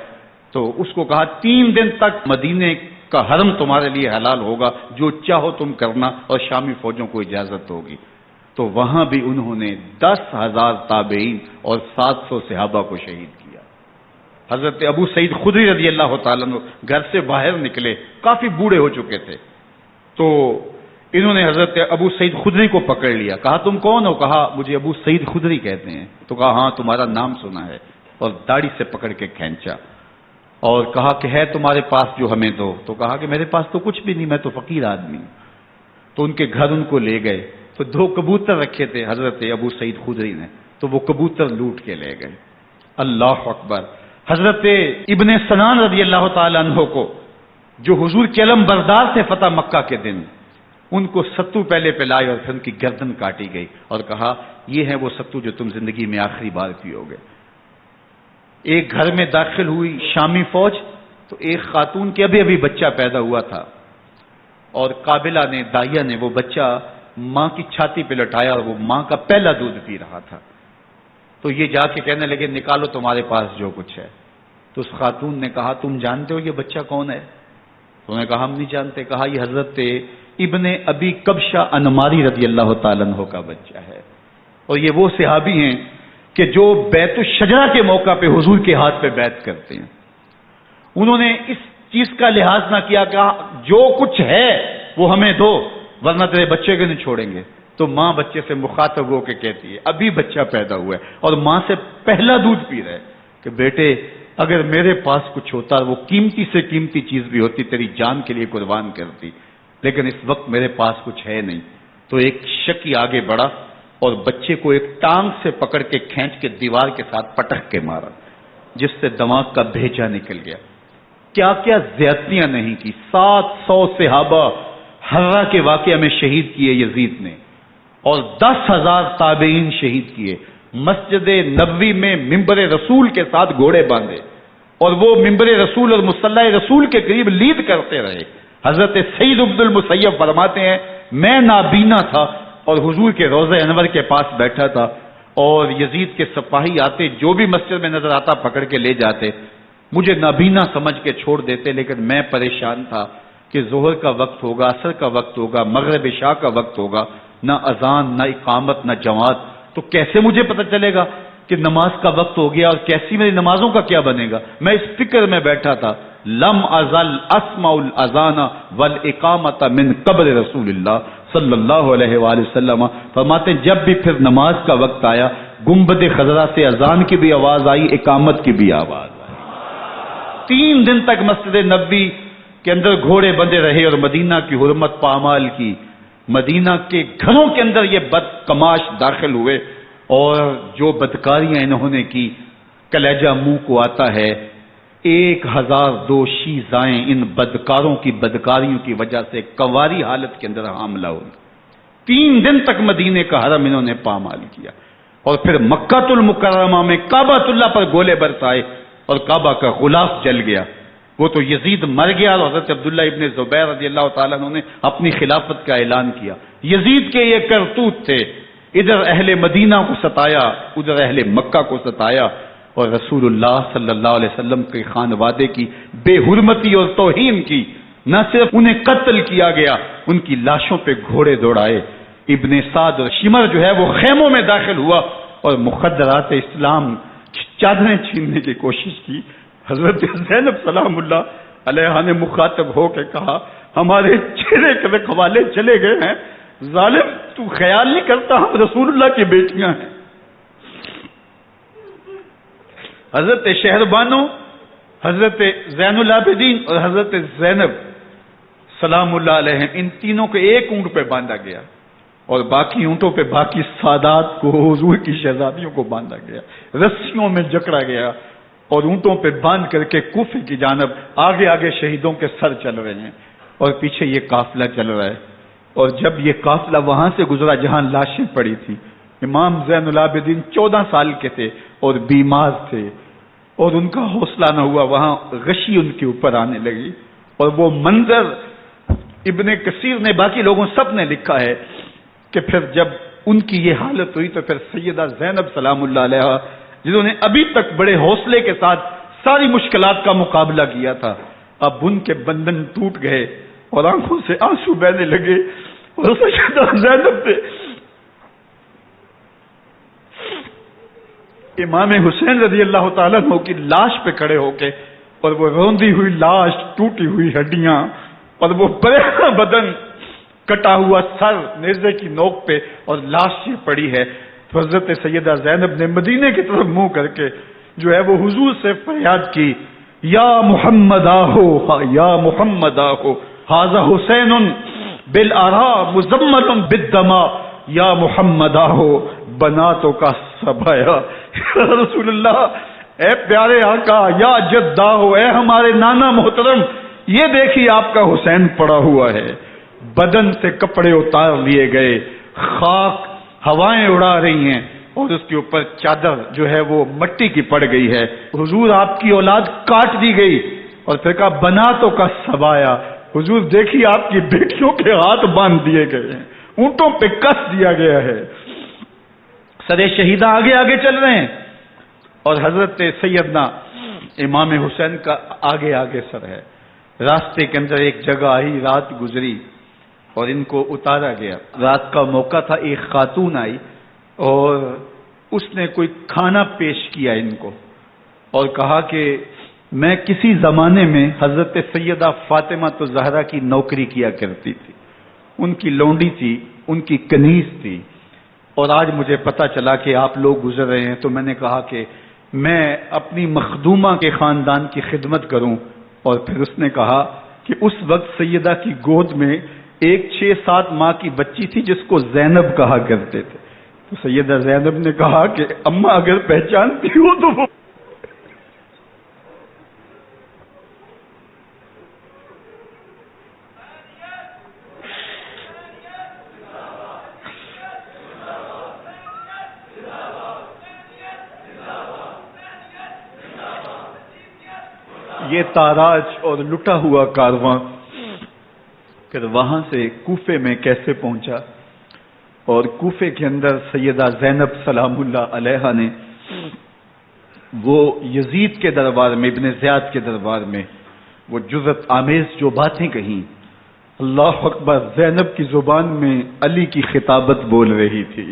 تو اس کو کہا 3 دن تک مدینے کا حرم تمہارے لیے حلال ہوگا، جو چاہو تم کرنا، اور شامی فوجوں کو اجازت ہوگی۔ تو وہاں بھی انہوں نے 10,000 تابعین اور 700 صحابہ کو شہید کیا۔ حضرت ابو سعید خدری رضی اللہ تعالیٰ عنہ گھر سے باہر نکلے، کافی بوڑھے ہو چکے تھے، تو انہوں نے حضرت ابو سعید خدری کو پکڑ لیا، کہا تم کون ہو؟ کہا مجھے ابو سعید خدری کہتے ہیں۔ تو کہا ہاں تمہارا نام سنا ہے، اور داڑھی سے پکڑ کے کھینچا اور کہا کہ ہے تمہارے پاس جو ہمیں دو؟ تو کہا کہ میرے پاس تو کچھ بھی نہیں، میں تو فقیر آدمی ہوں۔ تو ان کے گھر ان کو لے گئے، تو 2 کبوتر رکھے تھے حضرت ابو سعید خدری نے، تو وہ کبوتر لوٹ کے لے گئے۔ اللہ اکبر۔ حضرت ابن سنان رضی اللہ تعالیٰ عنہ کو، جو حضور کے علم بردار تھے فتح مکہ کے دن، ان کو ستو پہلے پلائے اور پھر ان کی گردن کاٹی گئی، اور کہا یہ ہے وہ ستو جو تم زندگی میں آخری بار پیو گے۔ ایک گھر میں داخل ہوئی شامی فوج، تو ایک خاتون کے ابھی ابھی بچہ پیدا ہوا تھا، اور قابلہ نے، دائیا نے وہ بچہ ماں کی چھاتی پہ لٹایا، اور وہ ماں کا پہلا دودھ پی رہا تھا۔ تو یہ جا کے کہنے لگے نکالو تمہارے پاس جو کچھ ہے۔ تو اس خاتون نے کہا تم جانتے ہو یہ بچہ کون ہے؟ تو انہوں نے کہا ہم نہیں جانتے۔ کہا یہ حضرت ابن ابی کبشہ انماری رضی اللہ تعالیٰ عنہ کا بچہ ہے، اور یہ وہ صحابی ہیں کہ جو بیت الشجرہ کے موقع پہ حضور کے ہاتھ پہ بیعت کرتے ہیں۔ انہوں نے اس چیز کا لحاظ نہ کیا کہ جو کچھ ہے وہ ہمیں دو، ورنہ تیرے بچے کو نہیں چھوڑیں گے۔ تو ماں بچے سے مخاطب ہو کے کہتی ہے، ابھی بچہ پیدا ہوا ہے اور ماں سے پہلا دودھ پی رہا ہے، کہ بیٹے اگر میرے پاس کچھ ہوتا، وہ قیمتی سے قیمتی چیز بھی ہوتی، تیری جان کے لیے قربان کرتی، لیکن اس وقت میرے پاس کچھ ہے نہیں۔ تو ایک شکی آگے بڑھا اور بچے کو ایک ٹانگ سے پکڑ کے کھینچ کے دیوار کے ساتھ پٹک کے مارا، جس سے دماغ کا بھیجا نکل گیا۔ کیا کیا زیادتیاں نہیں کی۔ 700 صحابہ حرہ کے واقعہ میں شہید کیے یزید نے، اور 10,000 تابعین شہید کیے۔ مسجد نبوی میں ممبر رسول کے ساتھ گھوڑے باندھے، اور وہ ممبر رسول اور مصلی رسول کے قریب لید کرتے رہے۔ حضرت سید عبد المسیب فرماتے ہیں میں نابینا تھا اور حضور کے روضہ انور کے پاس بیٹھا تھا، اور یزید کے سپاہی آتے، جو بھی مسجد میں نظر آتا پکڑ کے لے جاتے، مجھے نابینا سمجھ کے چھوڑ دیتے، لیکن میں پریشان تھا کہ ظہر کا وقت ہوگا، عصر کا وقت ہوگا، مغرب عشاء کا وقت ہوگا، نہ اذان نہ اقامت نہ جماعت، تو کیسے مجھے پتہ چلے گا کہ نماز کا وقت ہو گیا، اور کیسی میری نمازوں کا کیا بنے گا؟ میں اس فکر میں بیٹھا تھا۔ لم ازل اسمع الاذان والاقامت من قبر رسول اللہ صلی اللہ علیہ وآلہ وسلم۔ فرماتے ہیں جب بھی پھر نماز کا وقت آیا، گنبد خضرا سے اذان کی بھی آواز آئی، اقامت کی بھی آواز آئی۔ 3 دن تک مسجد نبوی کے اندر گھوڑے بندھے رہے، اور مدینہ کی حرمت پامال کی۔ مدینہ کے گھروں کے اندر یہ بدکماش داخل ہوئے، اور جو بدکاریاں انہوں نے کی، کلیجہ منہ کو آتا ہے۔ 1002 شیزائیں ان بدکاروں کی بدکاریوں کی وجہ سے کواری حالت کے اندر حاملہ ہوئی۔ 3 دن تک مدینے کا حرم انہوں نے پامال کیا، اور پھر مکہ المکرمہ میں کعبۃ اللہ پر گولے برسائے، اور کعبہ کا غلاف جل گیا۔ وہ تو یزید مر گیا، اور حضرت عبداللہ ابن زبیر رضی اللہ تعالیٰ عنہ نے اپنی خلافت کا اعلان کیا۔ یزید کے یہ کرتوت تھے، ادھر اہل مدینہ کو ستایا، ادھر اہل مکہ کو ستایا، اور رسول اللہ صلی اللہ علیہ وسلم کے خانوادے کی بے حرمتی اور توہین کی۔ نہ صرف انہیں قتل کیا گیا، ان کی لاشوں پہ گھوڑے دوڑائے۔ ابن سعد اور شمر جو ہے وہ خیموں میں داخل ہوا، اور مخدرات اسلام چادریں چھیننے کی کوشش کی۔ حضرت زینب سلام اللہ علیہ نے مخاطب ہو کے کہا ہمارے چہرے کے رکھوالے چلے گئے ہیں، ظالم تو خیال نہیں کرتا ہم رسول اللہ کی بیٹیاں ہیں۔ حضرت شہربانو، حضرت زین العابدین اور حضرت زینب سلام اللہ علیہ، ان تینوں کو ایک اونٹ پہ باندھا گیا، اور باقی اونٹوں پہ باقی سادات کو، حضور کی شہزادیوں کو باندھا گیا، رسیوں میں جکڑا گیا، اور اونٹوں پہ باندھ کر کے کوفے کی جانب آگے آگے شہیدوں کے سر چل رہے ہیں، اور پیچھے یہ قافلہ چل رہا ہے۔ اور جب یہ قافلہ وہاں سے گزرا جہاں لاشیں پڑی تھی، امام زین العابدین 14 سال کے تھے اور بیمار تھے، اور ان کا حوصلہ نہ ہوا، وہاں غشی ان کے اوپر آنے لگی، اور وہ منظر ابن کثیر نے، باقی لوگوں سب نے لکھا ہے کہ پھر جب ان کی یہ حالت ہوئی تو پھر سیدہ زینب سلام اللہ علیہ، جنہوں نے ابھی تک بڑے حوصلے کے ساتھ ساری مشکلات کا مقابلہ کیا تھا، اب ان کے بندن ٹوٹ گئے اور آنکھوں سے آنسو بہنے لگے، اور سیدہ زینب نے امام حسین رضی اللہ تعالیٰ عنہ کی لاش پہ کھڑے ہو کے، اور وہ روندی ہوئی لاش، ٹوٹی ہوئی ہڈیاں، اور وہ پریشان بدن، کٹا ہوا سر نیزے کی نوک پہ، اور لاش یہ پڑی ہے، تو حضرت سیدہ زینب نے مدینے کی طرف منہ کر کے جو ہے وہ حضور سے فریاد کی، یا محمد آہو، یا محمد آہو، ھذا حسین بالآراء مزمل بالدماء، یا محمد آہو بناتوں کا سبایا۔ یا رسول اللہ، اے پیارے آقا، یا جدہ ہو، اے ہمارے نانا محترم، یہ دیکھیے آپ کا حسین پڑا ہوا ہے، بدن سے کپڑے اتار لیے گئے، خاک ہوائیں اڑا رہی ہیں، اور اس کے اوپر چادر جو ہے وہ مٹی کی پڑ گئی ہے۔ حضور آپ کی اولاد کاٹ دی گئی، اور پھر کہا بناتوں کا سبایا، حضور دیکھیے آپ کی بیٹیوں کے ہاتھ باندھ دیے گئے ہیں، اونٹوں پہ کس دیا گیا ہے، سرے شہیدہ آگے آگے چل رہے ہیں، اور حضرت سیدنا امام حسین کا آگے آگے سر ہے۔ راستے کے اندر ایک جگہ آئی، رات گزری اور ان کو اتارا گیا۔ رات کا موقع تھا، ایک خاتون آئی اور اس نے کوئی کھانا پیش کیا ان کو، اور کہا کہ میں کسی زمانے میں حضرت سیدہ فاطمہ تو زہرا کی نوکری کیا کرتی تھی، ان کی لونڈی تھی، ان کی کنیز تھی، اور آج مجھے پتا چلا کہ آپ لوگ گزر رہے ہیں، تو میں نے کہا کہ میں اپنی مخدومہ کے خاندان کی خدمت کروں۔ اور پھر اس نے کہا کہ اس وقت سیدہ کی گود میں ایک 6-7 ماہ کی بچی تھی جس کو زینب کہا کرتے تھے، تو سیدہ زینب نے کہا کہ اماں اگر پہچانتی ہو تو وہ یہ تاراج اور لٹا ہوا کارواں پھر وہاں سے کوفے میں کیسے پہنچا، اور کوفے کے اندر سیدہ زینب سلام اللہ علیہا نے وہ یزید کے دربار میں، ابن زیاد کے دربار میں وہ جرأت آمیز جو باتیں کہیں، اللہ اکبر، زینب کی زبان میں علی کی خطابت بول رہی تھی،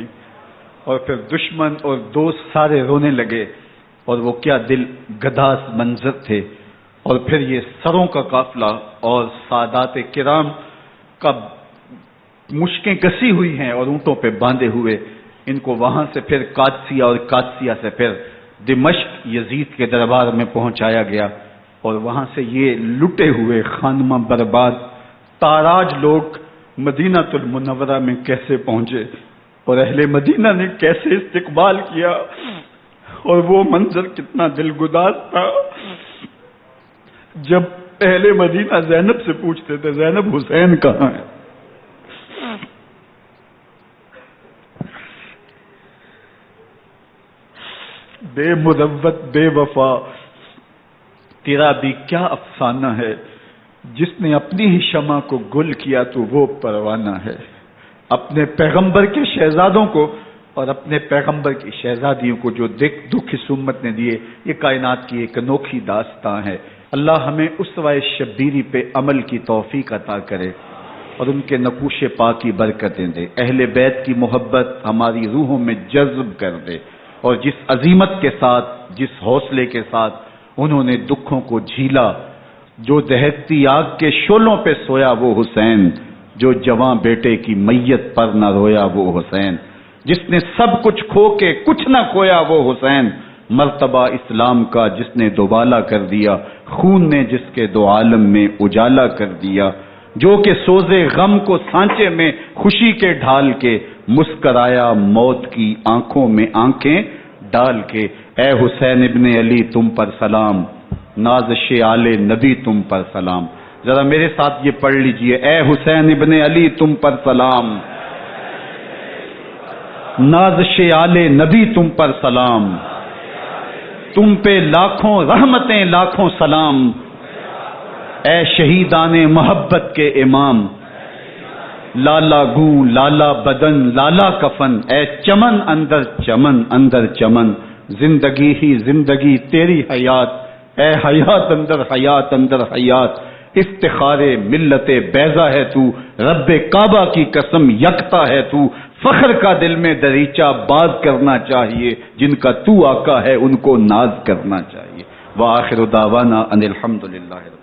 اور پھر دشمن اور دوست سارے رونے لگے، اور وہ کیا دل گداز منظر تھے۔ اور پھر یہ سروں کا قافلہ اور سادات کرام کا مشکیں کسی ہوئی ہیں اور اونٹوں پہ باندھے ہوئے، ان کو وہاں سے پھر قادسیہ، اور قادسیہ سے پھر دمشق یزید کے دربار میں پہنچایا گیا، اور وہاں سے یہ لٹے ہوئے خانمہ برباد تاراج لوگ مدینہ المنورہ میں کیسے پہنچے، اور اہل مدینہ نے کیسے استقبال کیا، اور وہ منظر کتنا دلگداز تھا جب اہل مدینہ زینب سے پوچھتے تھے زینب حسین کہاں ہے؟ بے مروت بے وفا تیرا بھی کیا افسانہ ہے، جس نے اپنی ہی شمع کو گل کیا تو وہ پروانہ ہے۔ اپنے پیغمبر کے شہزادوں کو اور اپنے پیغمبر کی شہزادیوں کو جو دکھ اس امت نے دیے، یہ کائنات کی ایک انوکھی داستان ہے۔ اللہ ہمیں اسوہ شبیری پہ عمل کی توفیق عطا کرے اور ان کے نقوش پاک کی برکتیں دے، اہل بیت کی محبت ہماری روحوں میں جذب کر دے، اور جس عظیمت کے ساتھ، جس حوصلے کے ساتھ انہوں نے دکھوں کو جھیلا، جو دہکتی آگ کے شعلوں پہ سویا وہ حسین، جو جواں بیٹے کی میت پر نہ رویا وہ حسین، جس نے سب کچھ کھو کے کچھ نہ کھویا وہ حسین، مرتبہ اسلام کا جس نے دوبالا کر دیا، خون نے جس کے دو عالم میں اجالا کر دیا، جو کہ سوزے غم کو سانچے میں خوشی کے ڈھال کے مسکرایا موت کی آنکھوں میں آنکھیں ڈال کے۔ اے حسین ابن علی تم پر سلام، نازش آل نبی تم پر سلام۔ ذرا میرے ساتھ یہ پڑھ لیجئے، اے حسین ابن علی تم پر سلام، نازش آل نبی تم پر سلام، تم پہ لاکھوں رحمتیں لاکھوں سلام، اے شہیدان محبت کے امام، لالا گوں لالا بدن لالا کفن، اے چمن اندر چمن، زندگی ہی زندگی تیری حیات اے حیات اندر حیات افتخار ملت بیضا ہے تو، رب کعبہ کی قسم یکتا ہے تو، فخر کا دل میں دریچہ باز کرنا چاہیے، جن کا تو آقا ہے ان کو ناز کرنا چاہیے۔ وآخر دعوانا ان الحمدللہ۔